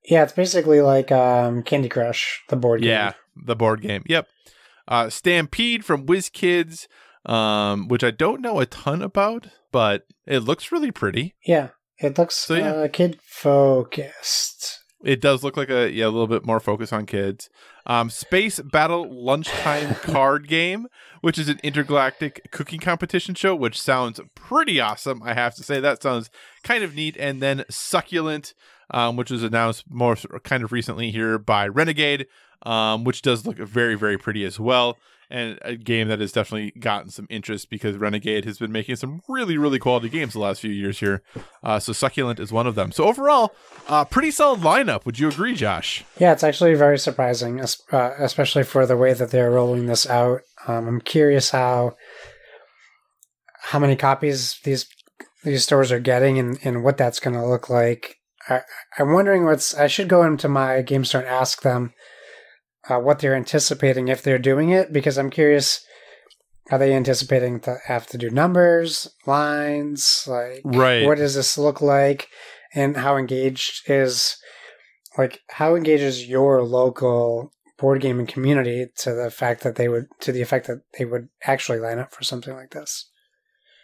Yeah, it's basically like Candy Crush, the board game. Yeah, the board game. Yep. Stampede from WizKids, which I don't know a ton about, but it looks really pretty. Yeah, it looks kid focused. It does look like a little bit more focus on kids. Space Battle Lunchtime Card Game, which is an intergalactic cooking competition show, which sounds pretty awesome. I have to say that sounds kind of neat. And then Succulent, which was announced more kind of recently here by Renegade, which does look very, very pretty as well. And a game that has definitely gotten some interest because Renegade has been making some really, really quality games the last few years here. So Succulent is one of them. So overall, pretty solid lineup. Would you agree, Josh? Yeah, it's actually very surprising, especially for the way that they're rolling this out. I'm curious how many copies these stores are getting and what that's going to look like. I'm wondering I should go into my game store and ask them what they're anticipating if they're doing it, because I'm curious, are they anticipating to have to do numbers, lines, right? What does this look like, and how engages your local board gaming community to the effect that they would actually line up for something like this?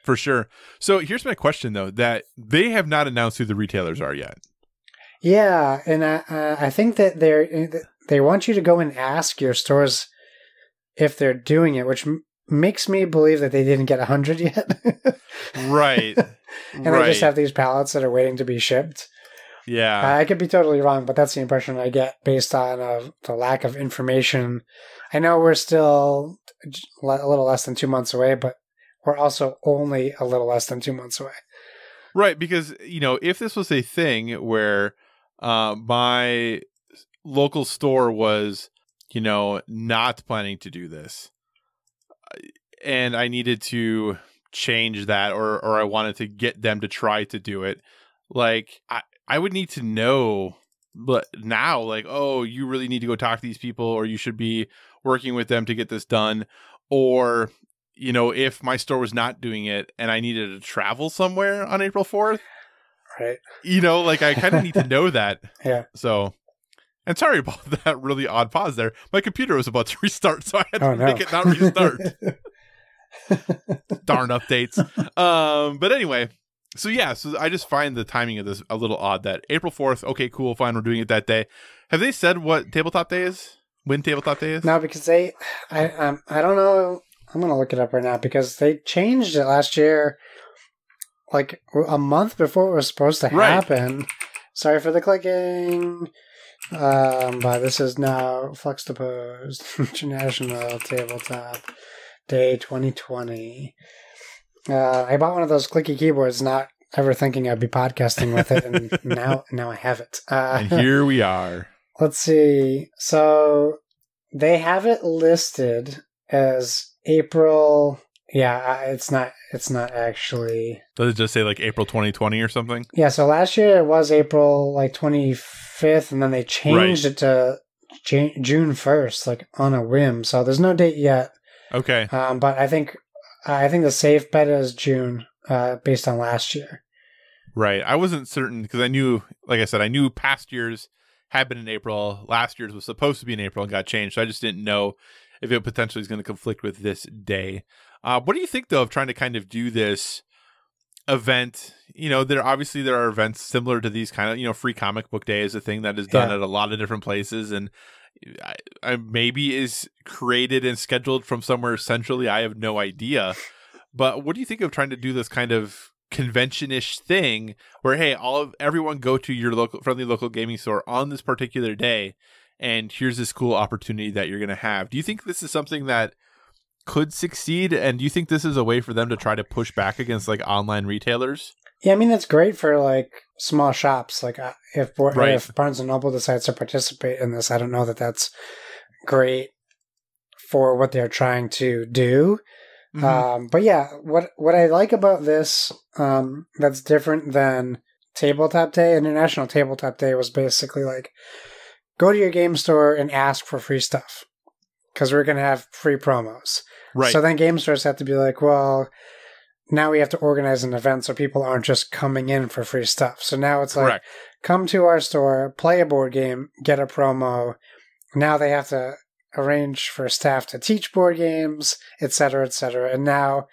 For sure. So here's my question though, that they have not announced who the retailers are yet. Yeah, and I think that they want you to go and ask your stores if they're doing it, which makes me believe that they didn't get 100 yet. Right. And they just have these pallets that are waiting to be shipped. Yeah. I could be totally wrong, but that's the impression I get based on the lack of information. I know we're still a little less than 2 months away, but we're also only a little less than 2 months away. Right, because, if this was a thing where my local store was, not planning to do this, and I needed to change that, or I wanted to get them to try to do it, I would need to know now, oh, you really need to go talk to these people, or you should be working with them to get this done. Or, if my store was not doing it and I needed to travel somewhere on April 4th, right? Like I kind of need to know that. Yeah. So, and sorry about that really odd pause there. My computer was about to restart, so I had to make it not restart. Darn updates. But anyway, so I just find the timing of this a little odd. That April 4th, okay, cool, fine, we're doing it that day. Have they said what Tabletop Day is? When Tabletop Day is? No, because I don't know. I'm gonna look it up right now because they changed it last year, like a month before it was supposed to happen. Right. Sorry for the clicking. But this is now Fluxtaposed International Tabletop Day 2020. I bought one of those clicky keyboards, not ever thinking I'd be podcasting with it, and now I have it. And here we are. Let's see. So they have it listed as April. Yeah, it's not actually. Does it just say like April 2020 or something? Yeah, so last year it was April like 25th, and then they changed it to June 1st, like on a whim. So there's no date yet. Okay. But I think the safe bet is June, based on last year. Right. I wasn't certain because I knew, like I said, I knew past years had been in April. Last year's was supposed to be in April and got changed. So I just didn't know if it potentially is going to conflict with this day. What do you think, though, of trying to kind of do this event? There are events similar to these kind of, free comic book day is a thing that is done at a lot of different places. And I maybe is created and scheduled from somewhere centrally. I have no idea. But what do you think of trying to do this kind of convention-ish thing where, hey, everyone go to your friendly local gaming store on this particular day, and here's this cool opportunity that you're going to have? Do you think this is something that could succeed, and do you think this is a way for them to try to push back against like online retailers? Yeah, I mean, it's great for like small shops. Like if Barnes & Noble decides to participate in this, I don't know that that's great for what they're trying to do. Mm-hmm. But yeah, what I like about this that's different than Tabletop Day, International Tabletop Day, was basically like, go to your game store and ask for free stuff because we're going to have free promos. Right. So then game stores have to be like, well, now we have to organize an event so people aren't just coming in for free stuff. So now it's like, come to our store, play a board game, get a promo. Now they have to arrange for staff to teach board games, etc., etc. And now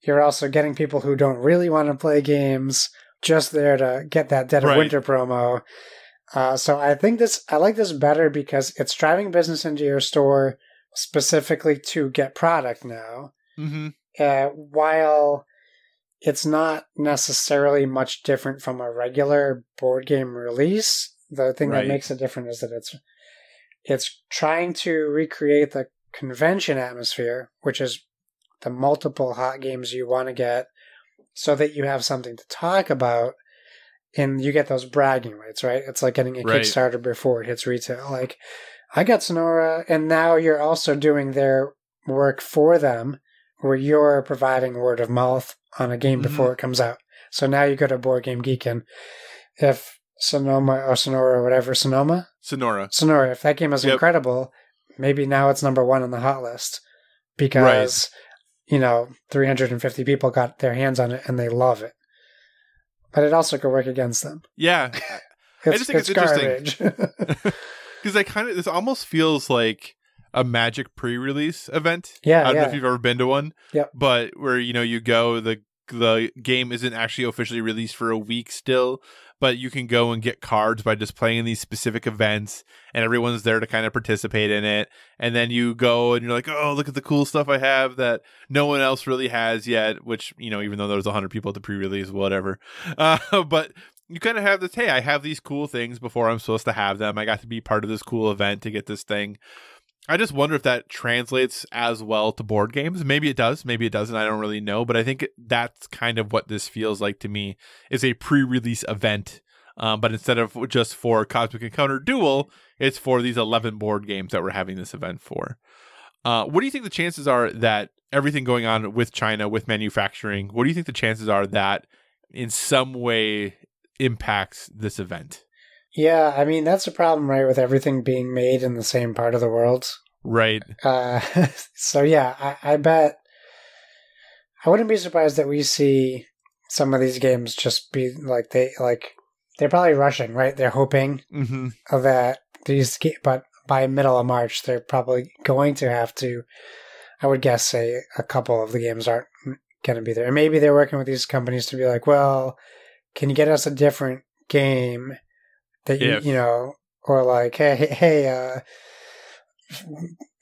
you're also getting people who don't really want to play games just there to get that Dead of Winter promo. So I like this better because it's driving business into your store specifically to get product now. Mm-hmm. While it's not necessarily much different from a regular board game release, the thing that makes it different is that it's trying to recreate the convention atmosphere, which is the multiple hot games you want to get, so that you have something to talk about, and you get those bragging rights, right? It's like getting a Kickstarter before it hits retail. Like, I got Sonora, and now you're also doing their work for them, where you're providing word of mouth on a game before it comes out. So now you go to Board Game Geek, and if Sonora, if that game is incredible, maybe now it's number one on the hot list because 350 people got their hands on it and they love it. But it also could work against them. Yeah, I just think it's interesting because this almost feels like a Magic pre-release event. Yeah, I don't know if you've ever been to one. Yep. But where you go, the game isn't actually officially released for a week still, but you can go and get cards by just playing in these specific events, and everyone's there to kind of participate in it. And then you go and you're like, oh, look at the cool stuff I have that no one else really has yet, which, even though there's 100 people at the pre-release, whatever. But you kind of have this, hey, I have these cool things before I'm supposed to have them. I got to be part of this cool event to get this thing. I just wonder if that translates as well to board games. Maybe it does. Maybe it doesn't. I don't really know. But I think that's kind of what this feels like to me, is a pre-release event. But instead of just for Cosmic Encounter Duel, it's for these 11 board games that we're having this event for. What do you think the chances are that everything going on with China, with manufacturing, what do you think the chances are that in some way impacts this event? Yeah, I mean, that's a problem, right, with everything being made in the same part of the world. Right. So, yeah, I bet I wouldn't be surprised that we see some of these games just be like they're probably rushing, right? They're hoping that but by middle of March, they're probably going to have to, I would guess, say a couple of the games aren't going to be there. And maybe they're working with these companies to be like, well, can you get us a different game that you know, or like, hey,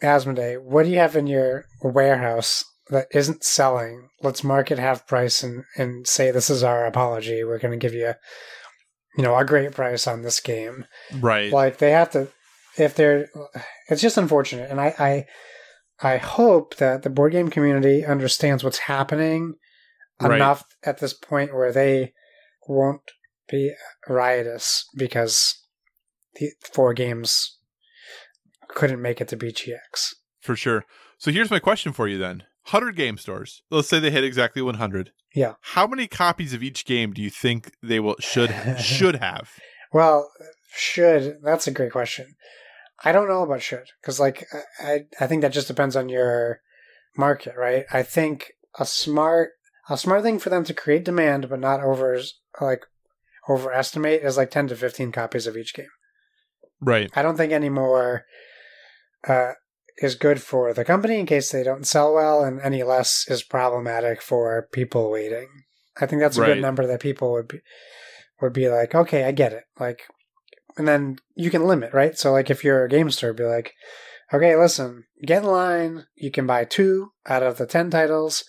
Asmodee, what do you have in your warehouse that isn't selling? Let's mark it half price and say this is our apology. We're going to give you, a great price on this game. Right. Like they have to, it's just unfortunate. And I hope that the board game community understands what's happening enough at this point where they won't be riotous because the 4 games couldn't make it to BGX. For sure. So here's my question for you then. 100 game stores. Let's say they hit exactly 100. Yeah. How many copies of each game do you think they should have? Well, that's a great question. I don't know about should, because like I think that just depends on your market, right? I think a smart thing for them to create demand but not overestimate is like 10 to 15 copies of each game. Right. I don't think any more is good for the company in case they don't sell well, and any less is problematic for people waiting. I think that's a good number that people would be like, okay, I get it. Like, and then you can limit, right? So like if you're a game store, be like, okay, listen, get in line. You can buy 2 out of the 10 titles.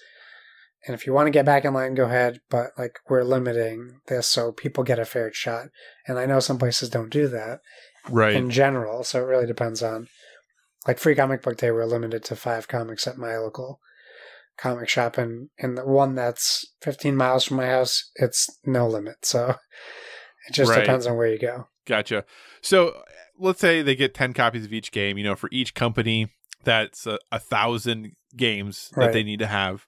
And if you want to get back in line, go ahead. But like we're limiting this so people get a fair shot. And I know some places don't do that in general. So it really depends on, like Free Comic Book Day, we're limited to 5 comics at my local comic shop. And the one that's 15 miles from my house, it's no limit. So it just depends on where you go. Gotcha. So let's say they get 10 copies of each game, for each company, that's 1,000 games that they need to have,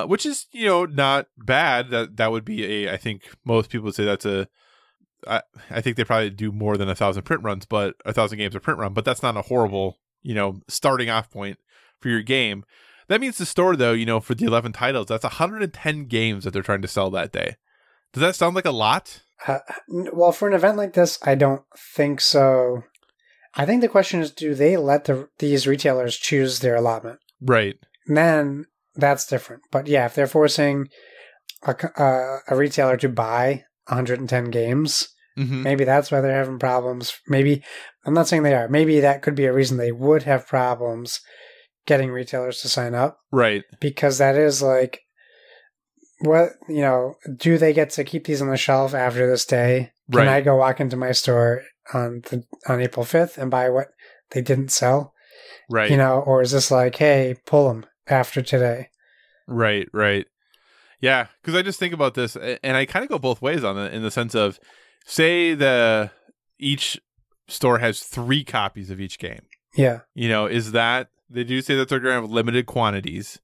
which is, not bad. That would be I think most people would say that's I think they probably do more than 1,000 print runs, but 1,000 games a print run, but that's not a horrible, starting off point for your game. That means the store though, for the 11 titles, that's 110 games that they're trying to sell that day. Does that sound like a lot? Well, for an event like this, I don't think so. I think the question is, do they let these retailers choose their allotment? Right. And then that's different. But yeah, if they're forcing a retailer to buy 110 games, maybe that's why they're having problems. Maybe, I'm not saying they are. Maybe that could be a reason they would have problems getting retailers to sign up. Right. Because that is like, what, do they get to keep these on the shelf after this day? Can I go walk into my store on April 5th and buy what they didn't sell? Right. Or is this like, hey, pull them after today? Right. Yeah, because I just think about this, and I kind of go both ways on it, in the sense of, say each store has 3 copies of each game. Yeah. Is that, they do say that they're going to have limited quantities.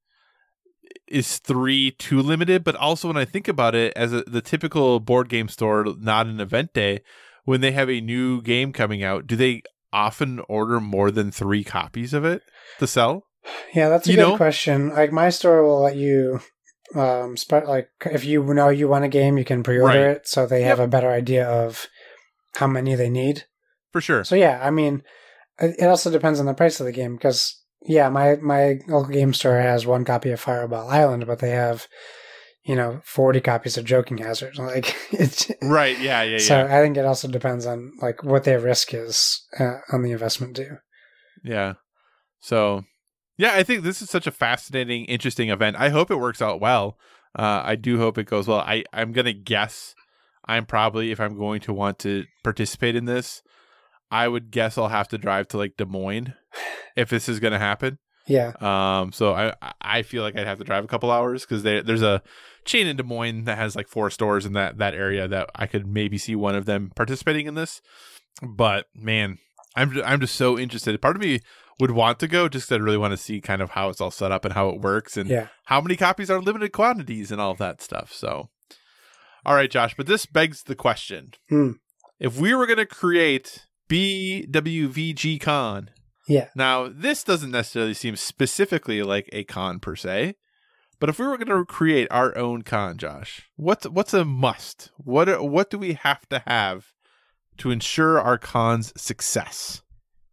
Is 3 too limited? But also when I think about it, as the typical board game store, not an event day, when they have a new game coming out, do they often order more than 3 copies of it to sell? Yeah, that's a good question. Like my store will let you, if you want a game, you can pre-order it, so they have a better idea of how many they need. For sure. So yeah, I mean, it also depends on the price of the game, because yeah, my local game store has 1 copy of Fireball Island, but they have, 40 copies of Joking Hazard. Like it's right, yeah. So I think it also depends on like what their risk is on the investment due. Yeah. So yeah, I think this is such a fascinating, interesting event. I hope it works out well. I do hope it goes well. I'm gonna guess I'm probably, if I'm going to want to participate in this, I would guess I'll have to drive to like Des Moines if this is going to happen. Yeah. So I feel like I'd have to drive a couple hours, because there's a chain in Des Moines that has like 4 stores in that area that I could maybe see one of them participating in this. But man, I'm just so interested. Part of me would want to go just because I really want to see kind of how it's all set up and how it works, and how many copies are limited quantities and all of that stuff. So, all right, Josh, but this begs the question. If we were going to create BWVG Con, yeah. Now, this doesn't necessarily seem specifically like a con per se, But if we were going to create our own con, Josh, what's a must? What do we have to have to ensure our con's success?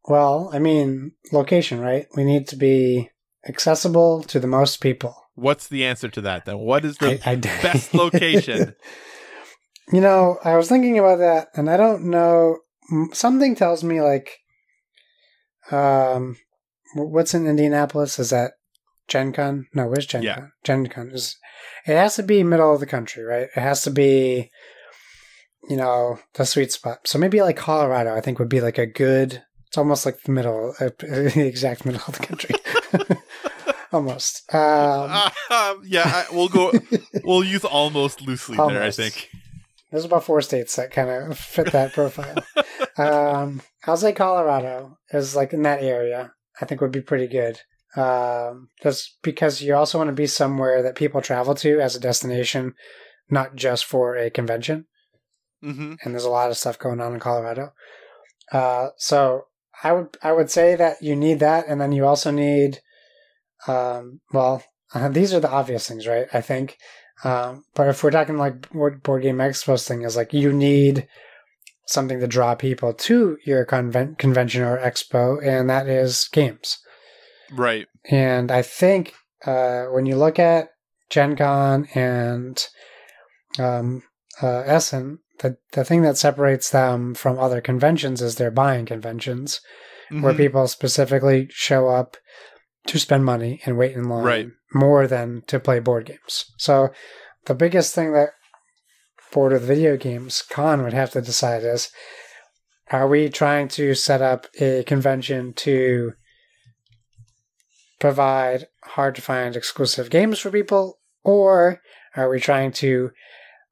Well, I mean, location, right? We need to be accessible to the most people. What's the answer to that, then? What is the best location? I was thinking about that, and I don't know. Something tells me, like, what's in Indianapolis? Is that Gen Con? No, where's Gen Con? Gen Con it has to be middle of the country, right? It has to be, the sweet spot. So maybe like Colorado, I think would be like a good. It's almost like the middle, the exact middle of the country. Almost. We'll use almost loosely almost. There, I think. There's about 4 states that kind of fit that profile. I'll say Colorado is like in that area. I think would be pretty good. Just because you also want to be somewhere that people travel to as a destination, not just for a convention. Mm-hmm. And there's a lot of stuff going on in Colorado. So I would say that you need that, and then you also need, these are the obvious things, right? I think. But if we're talking like Board Game Expo's thing is like you need something to draw people to your convention or expo, and that is games. Right. And I think when you look at Gen Con and Essen, the thing that separates them from other conventions is their buying conventions, where people specifically show up to spend money and wait in line more than to play board games. So the biggest thing that Board with Video Games Con would have to decide is, are we trying to set up a convention to provide hard-to-find exclusive games for people, or are we trying to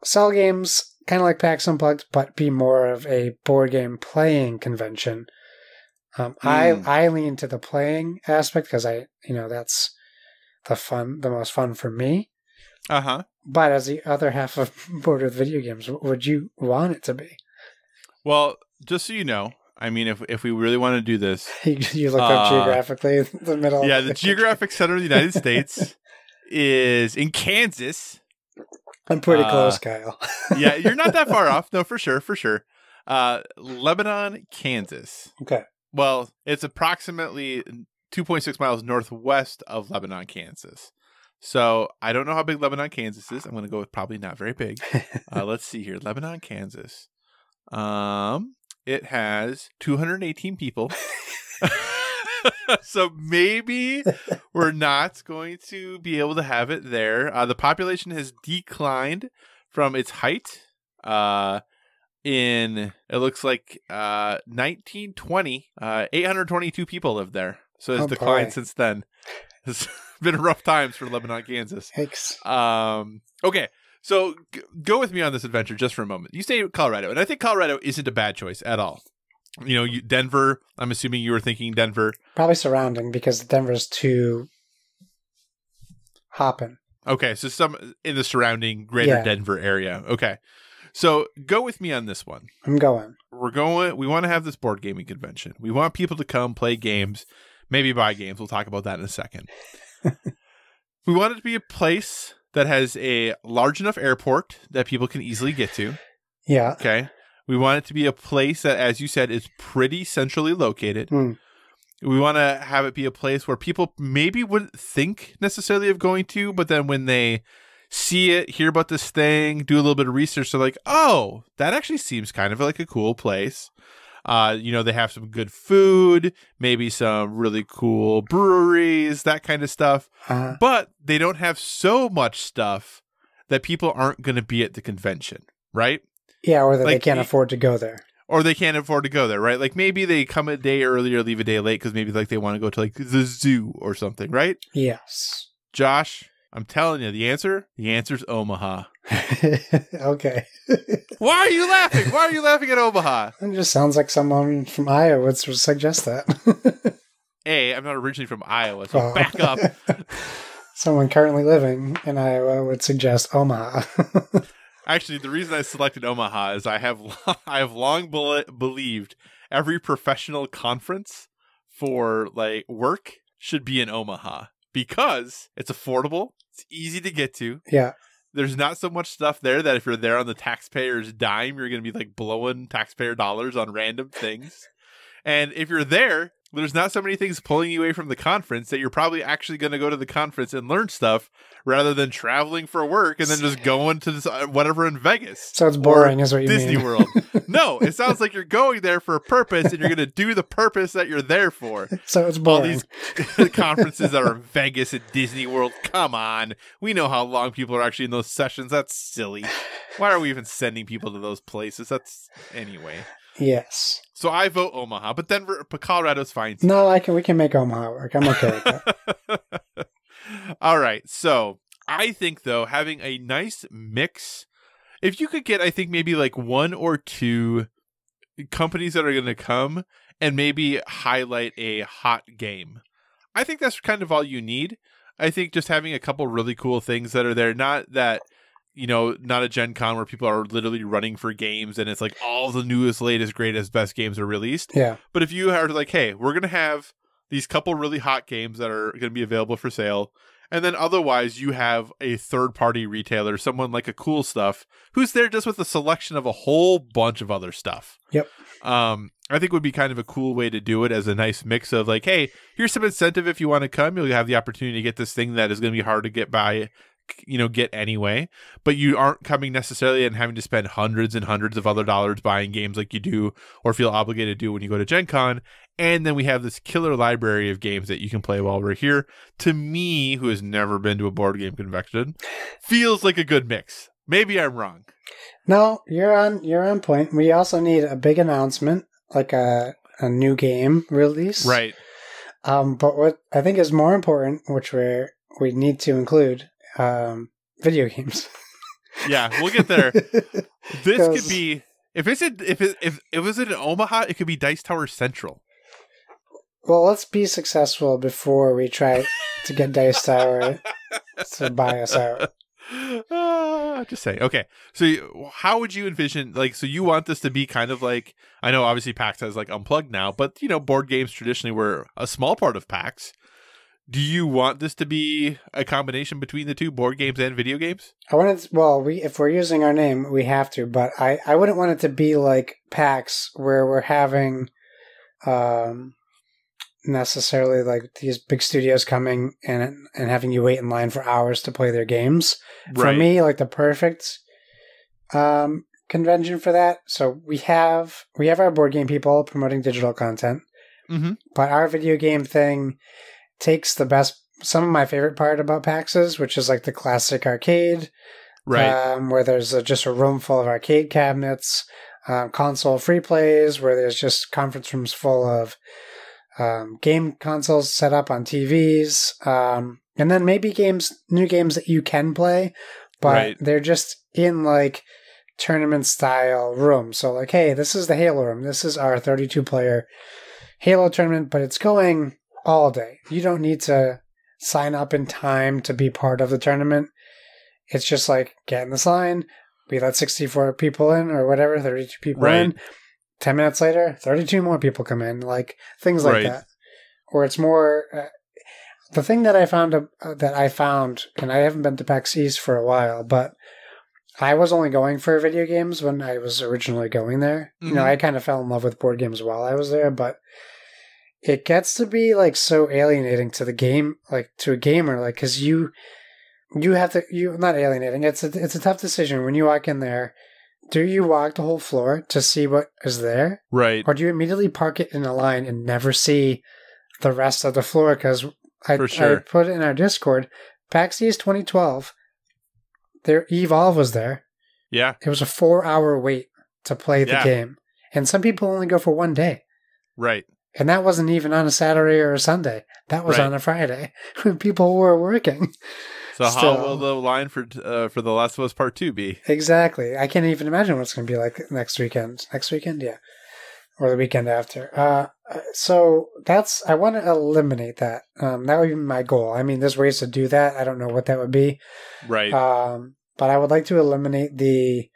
sell games kind of like PAX Unplugged, but be more of a board game playing convention? I lean to the playing aspect because that's the most fun for me. But as the other half of Board with Video Games, what would you want it to be? Well, just so you know, I mean, if we really want to do this, you look up geographically the middle. Yeah, the geographic center of the United States is in Kansas. I'm pretty close, Kyle. Yeah, you're not that far off. No, for sure. Lebanon, Kansas. Okay. Well, it's approximately 2.6 miles northwest of Lebanon, Kansas. So I don't know how big Lebanon, Kansas is. I'm going to go with probably not very big. Let's see here. Lebanon, Kansas. It has 218 people. So maybe we're not going to be able to have it there. The population has declined from its height. It looks like 1920, 822 people live there. So it's declined since then. It's been rough times for Lebanon, Kansas. Thanks. Okay. So go with me on this adventure just for a moment. You say Colorado, and I think Colorado isn't a bad choice at all. Denver, I'm assuming you were thinking Denver. Probably surrounding, because Denver's too hopping. Okay, so some in the surrounding greater Denver area. Okay. So go with me on this one. I'm going. We want to have this board gaming convention. We want people to come play games, maybe buy games. We'll talk about that in a second. We want it to be a place that has a large enough airport that people can easily get to. Yeah. Okay. We want it to be a place that, as you said, is pretty centrally located. We want to have it be a place where people maybe wouldn't think necessarily of going to, but then when they see it, hear about this thing, do a little bit of research, they're like, oh, that actually seems kind of like a cool place. They have some good food, maybe some really cool breweries, that kind of stuff. But they don't have so much stuff that people aren't going to be at the convention, right? Yeah, or that they can't afford to go there. Or they can't afford to go there, right? Like maybe they come a day early or leave a day late because maybe like they want to go to like the zoo or something, right? Yes. Josh, I'm telling you, the answer's Omaha. Okay. Why are you laughing? Why are you laughing at Omaha? It just sounds like someone from Iowa would suggest that. I'm not originally from Iowa, so back up. Someone currently living in Iowa would suggest Omaha. Actually, the reason I selected Omaha is I have long believed every professional conference for like work should be in Omaha. because it's affordable. It's easy to get to. Yeah. There's not so much stuff there that if you're there on the taxpayer's dime, you're going to be like blowing taxpayer dollars on random things. And if you're there, there's not so many things pulling you away from the conference that you're probably actually going to go to the conference and learn stuff rather than traveling for work and then just going to this, whatever in Vegas. So it's boring is what you Disney mean. World. No, it sounds like you're going there for a purpose and you're going to do the purpose that you're there for. So it's boring. All these conferences that are in Vegas and Disney World, come on. We know how long people are actually in those sessions. That's silly. Why are we even sending people to those places? Anyway. Yes. So I vote Omaha, but Denver, Colorado's fine too. No, we can make Omaha work. I'm okay with that. All right. So I think though, having a nice mix, if you could get, I think maybe like one or two companies that are going to come and maybe highlight a hot game. I think that's kind of all you need. I think just having a couple really cool things that are there, not that, not a Gen Con where people are literally running for games and it's like all the newest, latest, greatest, best games are released. Yeah. But if you are like, hey, we're going to have these couple really hot games that are going to be available for sale. And then otherwise you have a third party retailer, someone like a Cool Stuff, who's there just with a selection of a whole bunch of other stuff. Yep. I think would be kind of a cool way to do it as a nice mix of like, hey, here's some incentive if you want to come. You'll have the opportunity to get this thing that is going to be hard to get get anyway, but you aren't coming necessarily and having to spend hundreds and hundreds of other dollars buying games like you do or feel obligated to do when you go to Gen Con. And then we have this killer library of games that you can play while we're here. To me, who has never been to a board game convention, feels like a good mix. Maybe I'm wrong. No, you're on point. We also need a big announcement, like a new game release. Right. But what I think is more important, which we need to include, video games. Yeah, we'll get there. This could be if it was in Omaha, it could be Dice Tower Central. Well, let's be successful before we try to get Dice Tower to buy us out. Just saying. Okay, so how would you envision? So you want this to be kind of like, I know obviously PAX has like Unplugged now, but board games traditionally were a small part of PAX. Do you want this to be a combination between the two, board games and video games? If we're using our name, we have to, but I wouldn't want it to be like PAX where we're having necessarily like these big studios coming and having you wait in line for hours to play their games. Right. For me, like the perfect convention for that. So we have our board game people promoting digital content, but our video game thing takes some of my favorite part about PAXs, which is like the classic arcade, right? Where there's just a room full of arcade cabinets, console free plays, where there's just conference rooms full of game consoles set up on TVs, and then maybe new games that you can play, but they're just in like tournament style rooms. So like, hey, this is the Halo room. This is our 32 player Halo tournament, but it's going all day. You don't need to sign up in time to be part of the tournament. It's just like, get in this line. We let 64 people in or whatever, 32 people in. 10 minutes later, 32 more people come in. Like things like that. Or it's more... the thing that I found, and I haven't been to PAX East for a while, but I was only going for video games when I was originally going there. I kind of fell in love with board games while I was there, but it gets to be like so alienating to the game, like to a gamer, like because you have to not alienating. It's a tough decision when you walk in there. Do you walk the whole floor to see what is there, right, or do you immediately park it in a line and never see the rest of the floor? Because I put it in our Discord. PAX East 2012, their Evolve was there. Yeah, it was a 4-hour wait to play the game, and some people only go for one day. Right. And that wasn't even on a Saturday or a Sunday. That was on a Friday when people were working. So how will the line for The Last of Us Part 2 be? Exactly. I can't even imagine what it's going to be like next weekend. Next weekend, yeah. Or the weekend after. So I want to eliminate that. That would be my goal. I mean, there's ways to do that. I don't know what that would be. Right. But I would like to eliminate the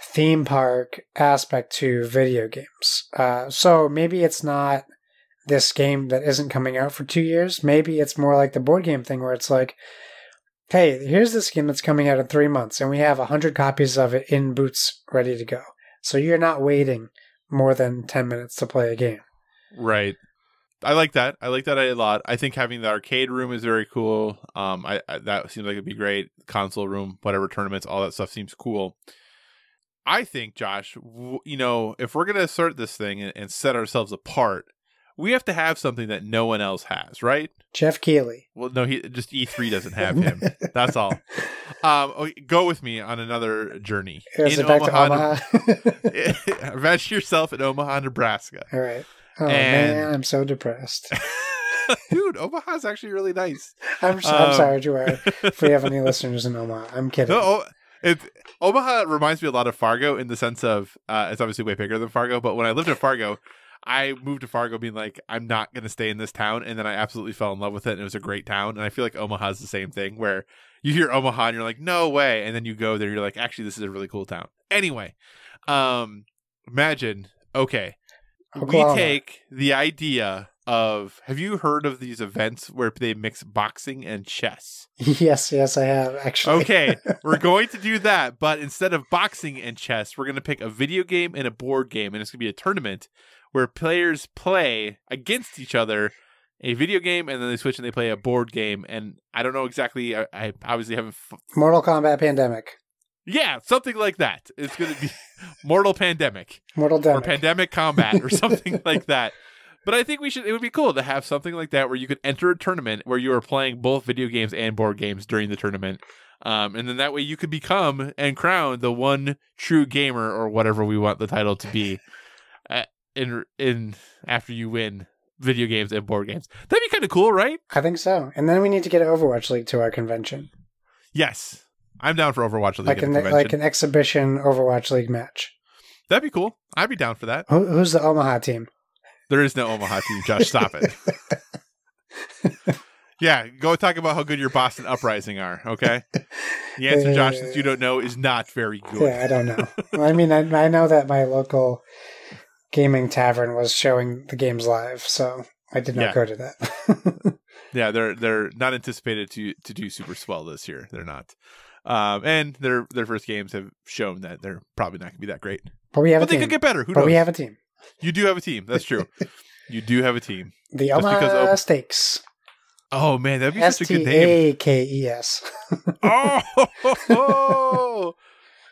theme park aspect to video games. So maybe it's not this game that isn't coming out for 2 years. Maybe it's more like the board game thing where it's like, hey, here's this game that's coming out in 3 months, and we have 100 copies of it in boots ready to go. So you're not waiting more than 10 minutes to play a game. Right. I like that. I like that a lot. I think having the arcade room is very cool. I that seems like it'd be great. Console room, whatever, tournaments, all that stuff seems cool. I think, Josh, if we're going to start this thing and set ourselves apart, we have to have something that no one else has, right? Jeff Keighley. Well, no, just E3 doesn't have him. That's all. Go with me on another journey. Is it back to Omaha? Imagine yourself in Omaha, Nebraska. All right. Oh, man, I'm so depressed. Dude, Omaha's actually really nice. I'm sorry, Joanne, if we have any listeners in Omaha. I'm kidding. No, Omaha reminds me a lot of Fargo in the sense of it's obviously way bigger than Fargo, but when I lived in Fargo, I moved to Fargo being like, I'm not going to stay in this town, and then I absolutely fell in love with it, and it was a great town, and I feel like Omaha's the same thing, where you hear Omaha, and you're like, no way, and then you go there, and you're like, actually, this is a really cool town. Anyway, imagine, okay, Oklahoma. We take the idea of, have you heard of these events where they mix boxing and chess? Yes, I have, actually. Okay, we're going to do that, but instead of boxing and chess, we're going to pick a video game and a board game, and it's going to be a tournament where players play against each other, a video game, and then they switch and they play a board game, and I don't know exactly, I obviously haven't... Mortal Kombat Pandemic. Yeah, something like that. It's going to be Mortal Pandemic. Mortal Demic. Or Pandemic Combat, or something like that. But I think it would be cool to have something like that where you could enter a tournament where you are playing both video games and board games during the tournament. And then that way you could become and crown the one true gamer, or whatever we want the title to be, in after you win video games and board games. That'd be kind of cool, right? I think so. And then we need to get an Overwatch League to our convention. Yes. I'm down for Overwatch League. Like an exhibition Overwatch League match. That'd be cool. I'd be down for that. Who's the Omaha team? There is no Omaha team, Josh. Stop it. Yeah, go talk about how good your Boston Uprising are, okay? The answer, Josh, since you don't know, is not very good. Yeah, I don't know. I mean, I know that my local gaming tavern was showing the games live, so I did not go to that. Yeah, they're not anticipated to do super swell this year. They're not. And their first games have shown that they're probably not going to be that great. But we have a team. They could get better. Who knows? But we have a team. You do have a team. That's true. You do have a team. The Omaha Steaks. Oh, man, that'd be such a good name. Stakes. Oh!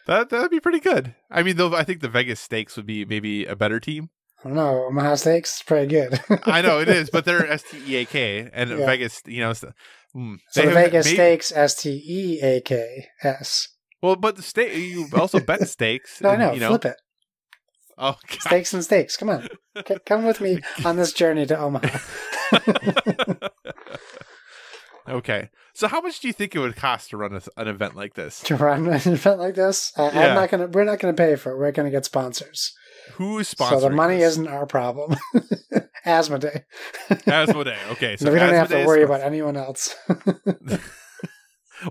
That'd be pretty good. I mean, though, I think the Vegas Steaks would be maybe a better team. I don't know. Omaha Steaks is pretty good. I know, it is, but they're STEAK, and Vegas, so the Vegas Steaks, STEAKS. Well, but the steak, you also bet steaks. No, I know. Flip it. Oh, God. Steaks and steaks. Come on. Come with me on this journey to Omaha. Okay. So how much do you think it would cost to run an event like this? To run an event like this? We're not going to pay for it. We're going to get sponsors. Who is sponsoring? So the money this? Isn't our problem. Asmodee. Asmodee. Okay. So we don't have to worry about anyone else.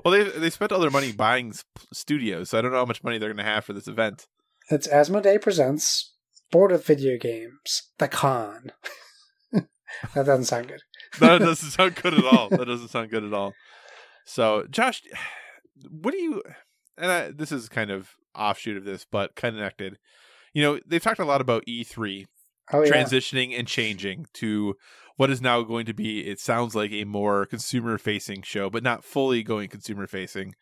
Well, they spent all their money buying studios, so I don't know how much money they're going to have for this event. It's Asmodee presents Board of Video Games, The Con. That doesn't sound good. That doesn't sound good at all. That doesn't sound good at all. So, Josh, what do you... And this is kind of offshoot of this, but connected. You know, they've talked a lot about E3 transitioning and changing to what is now going to be, it sounds like, a more consumer-facing show, but not fully going consumer-facing.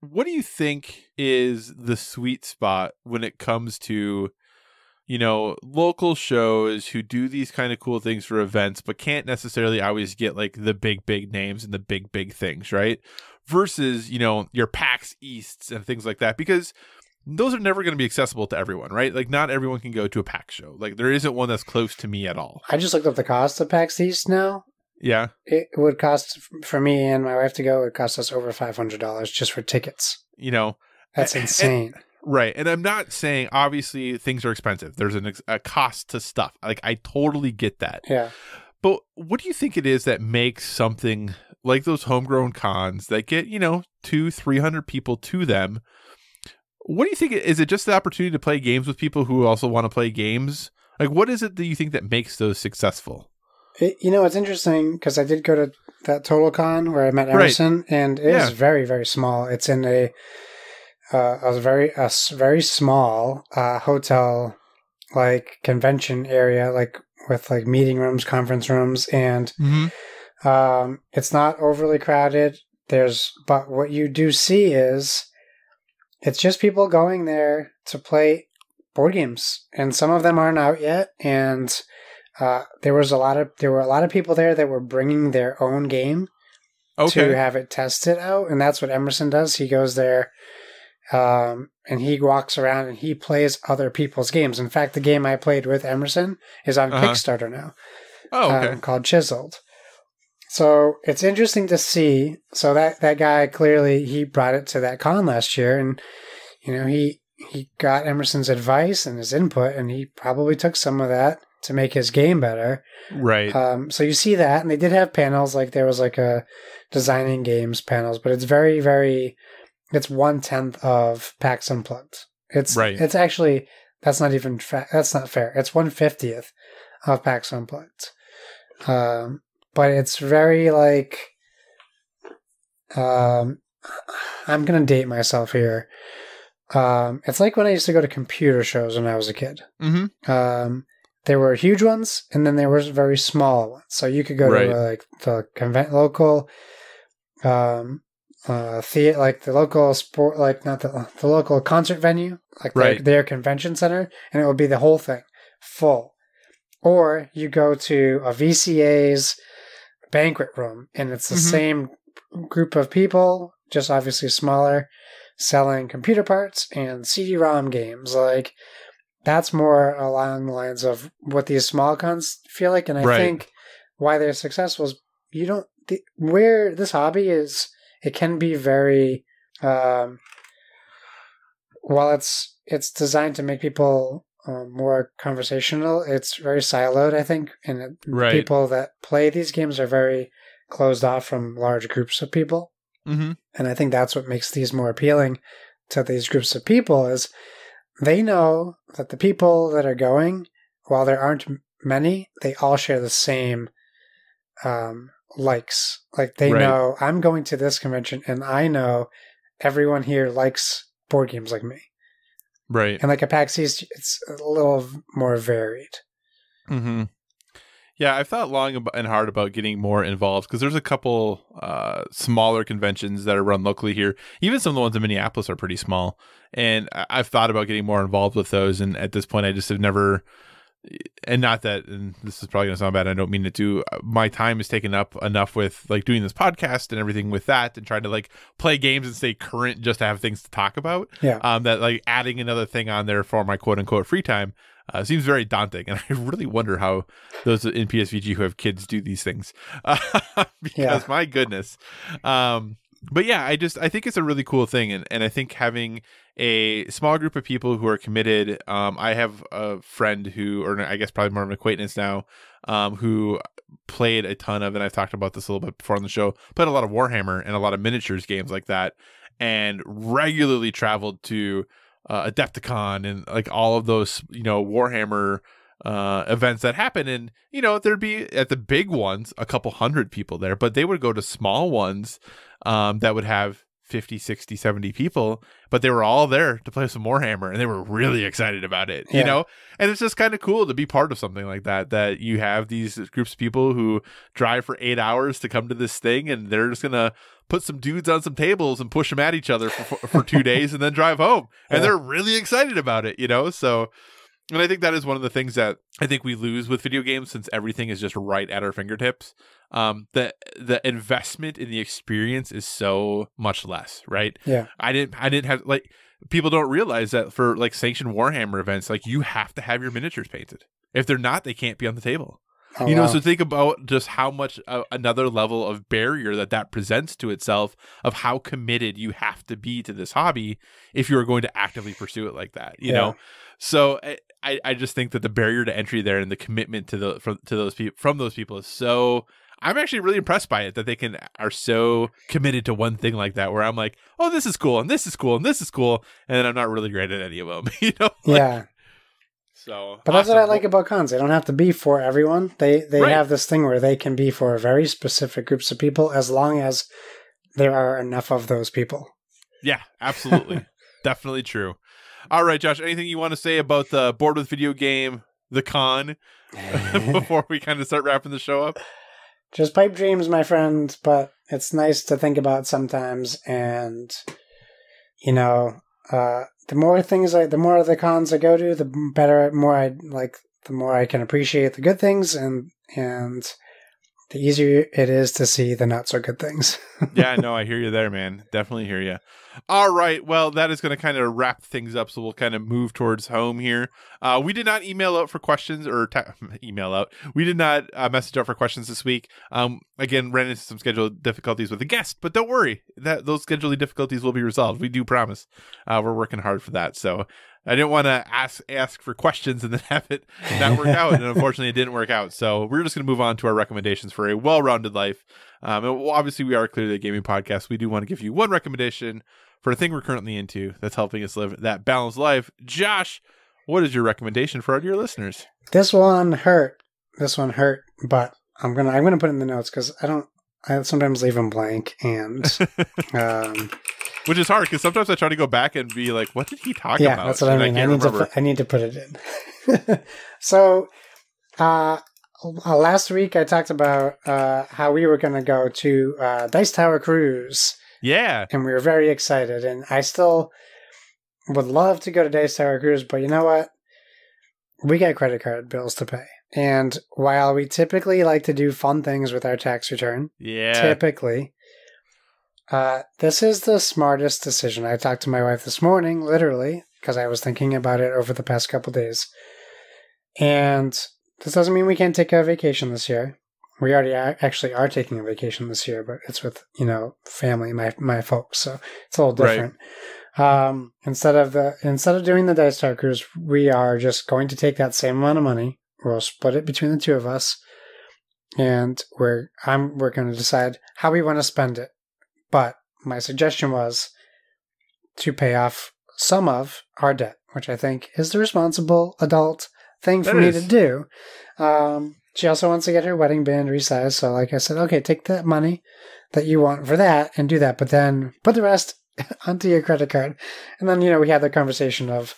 What do you think is the sweet spot when it comes to, you know, local shows who do these kind of cool things for events, but can't necessarily always get like the big names and the big things, right? Versus, you know, your PAX Easts and things like that, because those are never going to be accessible to everyone, right? Like, not everyone can go to a PAX show. Like, there isn't one that's close to me at all. I just looked up the cost of PAX East now. Yeah. It would cost, for me and my wife to go, it would cost us over $500 just for tickets. You know. That's insane. Right. And I'm not saying, obviously, things are expensive. There's a cost to stuff. Like, I totally get that. Yeah. But what do you think it is that makes something like those homegrown cons that get, you know, 200-300 people to them? What do you think? Is it just the opportunity to play games with people who also want to play games? Like, what is it that you think that makes those successful? It's interesting because I did go to that Total Con where I met Emerson, and it is very, very small. It's in a very small hotel, like convention area, like with like meeting rooms, conference rooms, and it's not overly crowded. But what you do see is it's just people going there to play board games, and some of them aren't out yet. And there were a lot of people there that were bringing their own game to have it tested out, and that's what Emerson does. He goes there, and he walks around and he plays other people's games. In fact, the game I played with Emerson is on Kickstarter now. Called Chiseled. So it's interesting to see. So that guy clearly he brought it to that con last year, and he got Emerson's advice and his input, and he probably took some of that to make his game better. Right. So you see that, and they did have panels. Like there was like a designing games panels, but it's very, very. It's 1/10 of PAX Unplugged. It's actually that's not even that's not fair. It's 1/50th of PAX Unplugged. But it's very like, I'm going to date myself here. It's like when I used to go to computer shows when I was a kid. There were huge ones, and then there was very small ones. So you could go to like the local theater, like the local sport, like not the local concert venue, like their convention center, and it would be the whole thing full. Or you go to a VCA's banquet room, and it's the same group of people, just obviously smaller, selling computer parts and CD-ROM games. Like that's more along the lines of what these small cons feel like, and I think why they're successful is where this hobby is. It can be very while it's designed to make people more conversational, it's very siloed, I think, and people that play these games are very closed off from large groups of people. And I think that's what makes these more appealing to these groups of people is they know that the people that are going, while there aren't many, they all share the same likes. Like they know I'm going to this convention, and I know everyone here likes board games like me. Right. And like a PAX East, it's a little more varied. Yeah, I've thought long and hard about getting more involved because there's a couple smaller conventions that are run locally here. Even some of the ones in Minneapolis are pretty small. And I've thought about getting more involved with those. And at this point, I just have never... And not that, and this is probably going to sound bad, I don't mean it to, my time is taken up enough with like doing this podcast and everything with that and trying to like play games and stay current just to have things to talk about. That like adding another thing on there for my quote unquote free time seems very daunting. And I really wonder how those in PSVG who have kids do these things because my goodness. But yeah, I think it's a really cool thing. And I think having a small group of people who are committed. I have a friend who, or I guess probably more of an acquaintance now, who played a ton of, and I've talked about this a little bit before on the show, played a lot of Warhammer and a lot of miniatures games like that, and regularly traveled to Adepticon and like all of those, Warhammer events that happen. And, there'd be at the big ones, a couple hundred people there, but they would go to small ones that would have 50, 60, 70 people, but they were all there to play some Warhammer and they were really excited about it, you know? And it's just kind of cool to be part of something like that you have these groups of people who drive for 8 hours to come to this thing and they're just going to put some dudes on some tables and push them at each other for 2 days and then drive home. And they're really excited about it, So, and I think that is one of the things that I think we lose with video games since everything is just right at our fingertips. The investment in the experience is so much less, right? Yeah. I didn't have like people don't realize that for like sanctioned Warhammer events, like you have to have your miniatures painted. If they're not, they can't be on the table. Oh, wow. So think about just how much another level of barrier that presents to itself of how committed you have to be to this hobby if you're going to actively pursue it like that, you know? So I just think that the barrier to entry there and the commitment to those people is so. I'm actually really impressed by it that they are so committed to one thing like that. Where I'm like, oh, this is cool, and this is cool, and this is cool, and then I'm not really great at any of them, So, but that's what I like about cons. They don't have to be for everyone. They Right. have this thing where they can be for very specific groups of people as long as there are enough of those people. Yeah, absolutely. Definitely true. All right, Josh, anything you want to say about the Board with Video Game, the con, before we kind of start wrapping the show up? Just pipe dreams, my friend, but it's nice to think about sometimes. And, you know, the more of the cons I go to, the better, the more I can appreciate the good things, and the easier it is to see the not so good things. Yeah, no, I hear you there, man. Definitely hear you. All right. Well, that is going to kind of wrap things up. So we'll kind of move towards home here. We did not email out for questions We did not message out for questions this week. Again, ran into some schedule difficulties with the guest, but don't worry, those scheduling difficulties will be resolved. We do promise. We're working hard for that. So I didn't want to ask for questions and then have it not work out. And unfortunately, it didn't work out. So we're just going to move on to our recommendations for a well-rounded life. And obviously, we are clearly a gaming podcast. We do want to give you one recommendation for a thing we're currently into that's helping us live that balanced life. Josh, what is your recommendation for our dear listeners? This one hurt, but I'm gonna put it in the notes because I sometimes leave them blank, and which is hard because sometimes I try to go back and be like, what did he talk about? Yeah, that's what I mean. I need to put it in. So, last week I talked about how we were going to go to Dice Tower Cruise. Yeah. And we were very excited. And I still would love to go to Dice Tower Cruise, but you know what? We got credit card bills to pay. And while we typically like to do fun things with our tax return, typically, this is the smartest decision. I talked to my wife this morning, literally, because I was thinking about it over the past couple days. And this doesn't mean we can't take a vacation this year. We already actually are taking a vacation this year, but it's with, family, my folks, so it's a little different. Right. Instead of doing the Dice Tower Cruise, we are just going to take that same amount of money. We'll split it between the two of us, and we're going to decide how we want to spend it. But my suggestion was to pay off some of our debt, which I think is the responsible adult thing for me to do. She also wants to get her wedding band resized. So like I said, okay, take that money that you want for that and do that, but then put the rest onto your credit card. And then, we had the conversation of,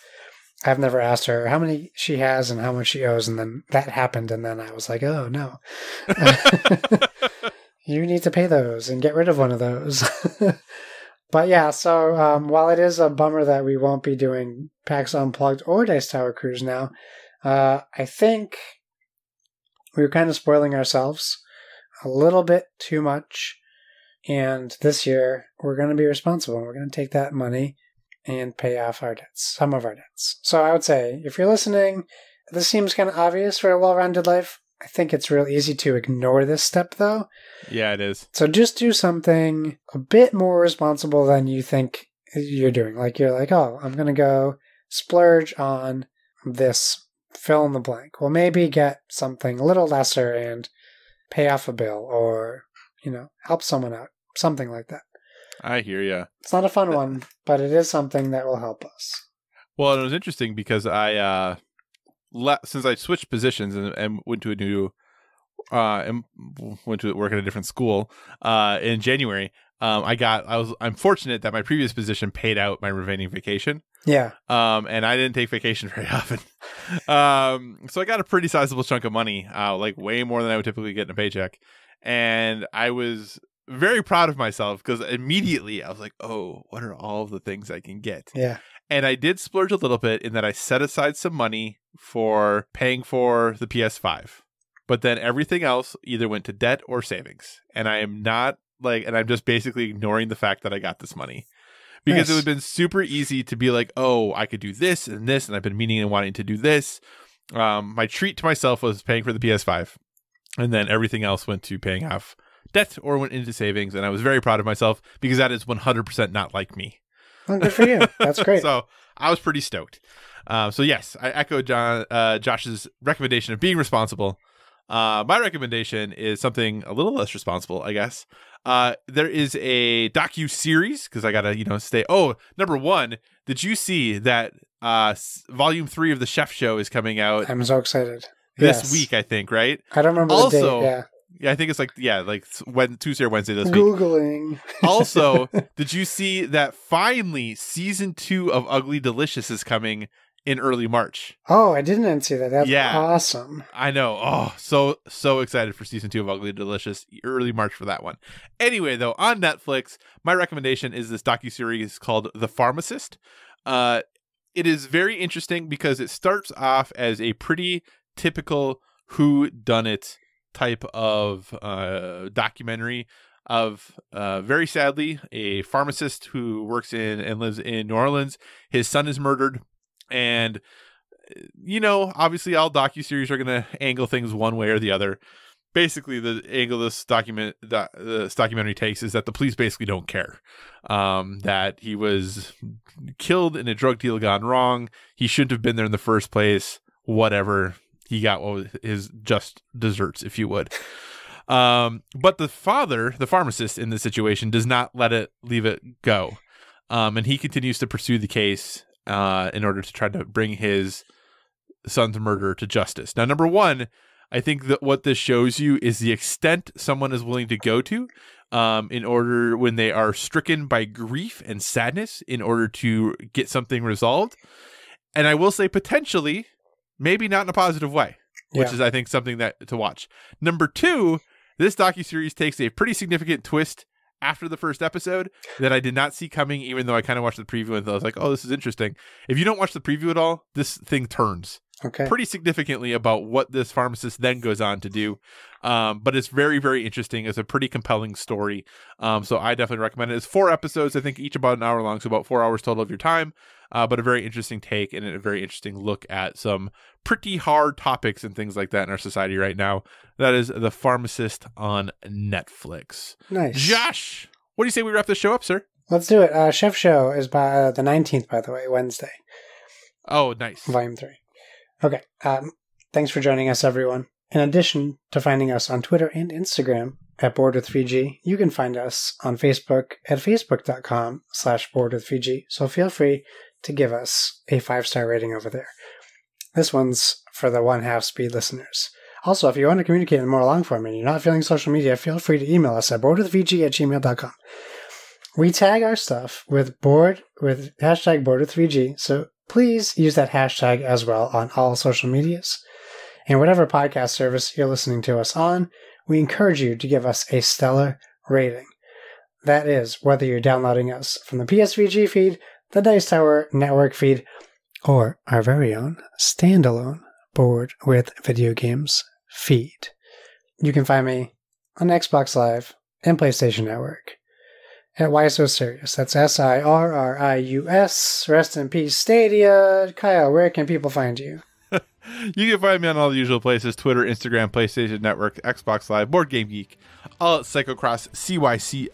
I've never asked her how many she has and how much she owes. And then that happened. And then I was like, oh no, you need to pay those and get rid of one of those. But yeah, so while it is a bummer that we won't be doing PAX Unplugged or Dice Tower Cruise now, I think we were kind of spoiling ourselves a little bit too much. And this year, we're going to be responsible. We're going to take that money and pay off our debts, some of our debts. So I would say, if you're listening, this seems kind of obvious for a well-rounded life. I think it's real easy to ignore this step, though. Yeah, it is. So just do something a bit more responsible than you think you're doing. Like, you're like, oh, I'm going to go splurge on this, fill in the blank. Well, maybe get something a little lesser and pay off a bill, or, help someone out. Something like that. I hear you. It's not a fun one, but it is something that will help us. Well, it was interesting because I, since I switched positions and went to a new, went to work at a different school, in January, I'm fortunate that my previous position paid out my remaining vacation. Yeah. And I didn't take vacation very often. So I got a pretty sizable chunk of money, like way more than I would typically get in a paycheck. And I was very proud of myself because immediately I was like, oh, what are all of the things I can get? Yeah. And I did splurge a little bit in that I set aside some money for paying for the PS5. But then everything else either went to debt or savings. And I'm just basically ignoring the fact that I got this money. Because It would have been super easy to be like, oh, I could do this, and I've been meaning and wanting to do this. My treat to myself was paying for the PS5. And then everything else went to paying off debt or went into savings. And I was very proud of myself because that is 100% not like me. Well, good for you. That's great. So I was pretty stoked. So yes, I echo Josh's recommendation of being responsible. My recommendation is something a little less responsible, I guess. There is a docu-series, because I gotta, stay. Oh, number one, did you see that Volume 3 of The Chef Show is coming out? I'm so excited. This week, I think, right? I don't remember the date, Yeah, I think it's like Tuesday or Wednesday this Googling. week. Also, did you see that finally Season 2 of Ugly Delicious is coming in early March? Oh, I didn't see that. That's awesome. I know. Oh, so excited for Season 2 of Ugly Delicious. Early March for that one. Anyway, though, on Netflix, my recommendation is this docuseries called The Pharmacist. It is very interesting because it starts off as a pretty typical whodunit type of documentary of very sadly a pharmacist who works in and lives in New Orleans. His son is murdered, and obviously all docuseries are going to angle things one way or the other. Basically, the angle this documentary takes is that the police basically don't care, that he was killed in a drug deal gone wrong. He shouldn't have been there in the first place. Whatever. He got his just desserts, if you would. But the father, the pharmacist in this situation, does not leave it go. And he continues to pursue the case in order to try to bring his son's murderer to justice. Now, number one, I think that what this shows you is the extent someone is willing to go to in order, when they are stricken by grief and sadness, in order to get something resolved. And I will say potentially, maybe not in a positive way, which is, I think, something to watch. Number two, this docuseries takes a pretty significant twist after the first episode that I did not see coming, even though I kind of watched the preview and I was like, oh, this is interesting. If you don't watch the preview at all, this thing turns pretty significantly about what this pharmacist then goes on to do. But it's very, very interesting. It's a pretty compelling story. So I definitely recommend it. It's 4 episodes, I think, each about an hour long, so about 4 hours total of your time. But a very interesting take and a very interesting look at some pretty hard topics and things like that in our society right now. That is The Pharmacist on Netflix. Nice. Josh, what do you say we wrap this show up, sir? Let's do it. Chef Show is by the 19th, by the way, Wednesday. Oh, nice. Volume 3. Okay. Thanks for joining us, everyone. In addition to finding us on Twitter and Instagram at BoardWithVG, you can find us on Facebook at facebook.com/BoardWithVG. So feel free to give us a 5-star rating over there. This one's for the 1/2 speed listeners. Also, if you want to communicate in more long form and you're not feeling social media, feel free to email us at boardwithvg@gmail.com. We tag our stuff with hashtag BoardWithVG, so please use that hashtag as well on all social medias. And whatever podcast service you're listening to us on, we encourage you to give us a stellar rating. That is, whether you're downloading us from the PSVG feed, the Dice Tower Network feed, or our very own standalone Board with Video Games feed. You can find me on Xbox Live and PlayStation Network at Why So Serious. That's SIRRIUS. Rest in peace, Stadia. Kyle, where can people find you? You can find me on all the usual places: Twitter, Instagram, PlayStation Network, Xbox Live, Board Game Geek, all at Psychocross CYC.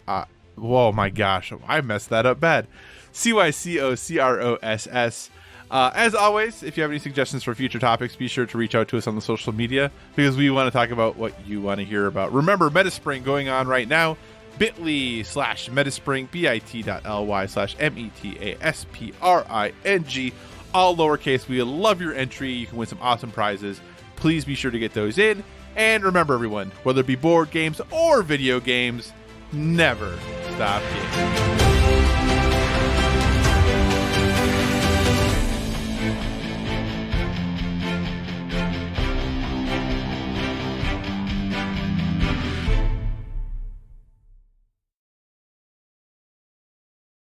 Whoa, my gosh, I messed that up bad. CYCOCROSS. As always, if you have any suggestions for future topics, be sure to reach out to us on the social media, because we want to talk about what you want to hear about. Remember, MetaSpring going on right now. bit.ly/MetaSpring, bit.ly/METASPRING, all lowercase. We love your entry. You can win some awesome prizes. Please be sure to get those in. And remember, everyone, whether it be board games or video games, never stop gaming.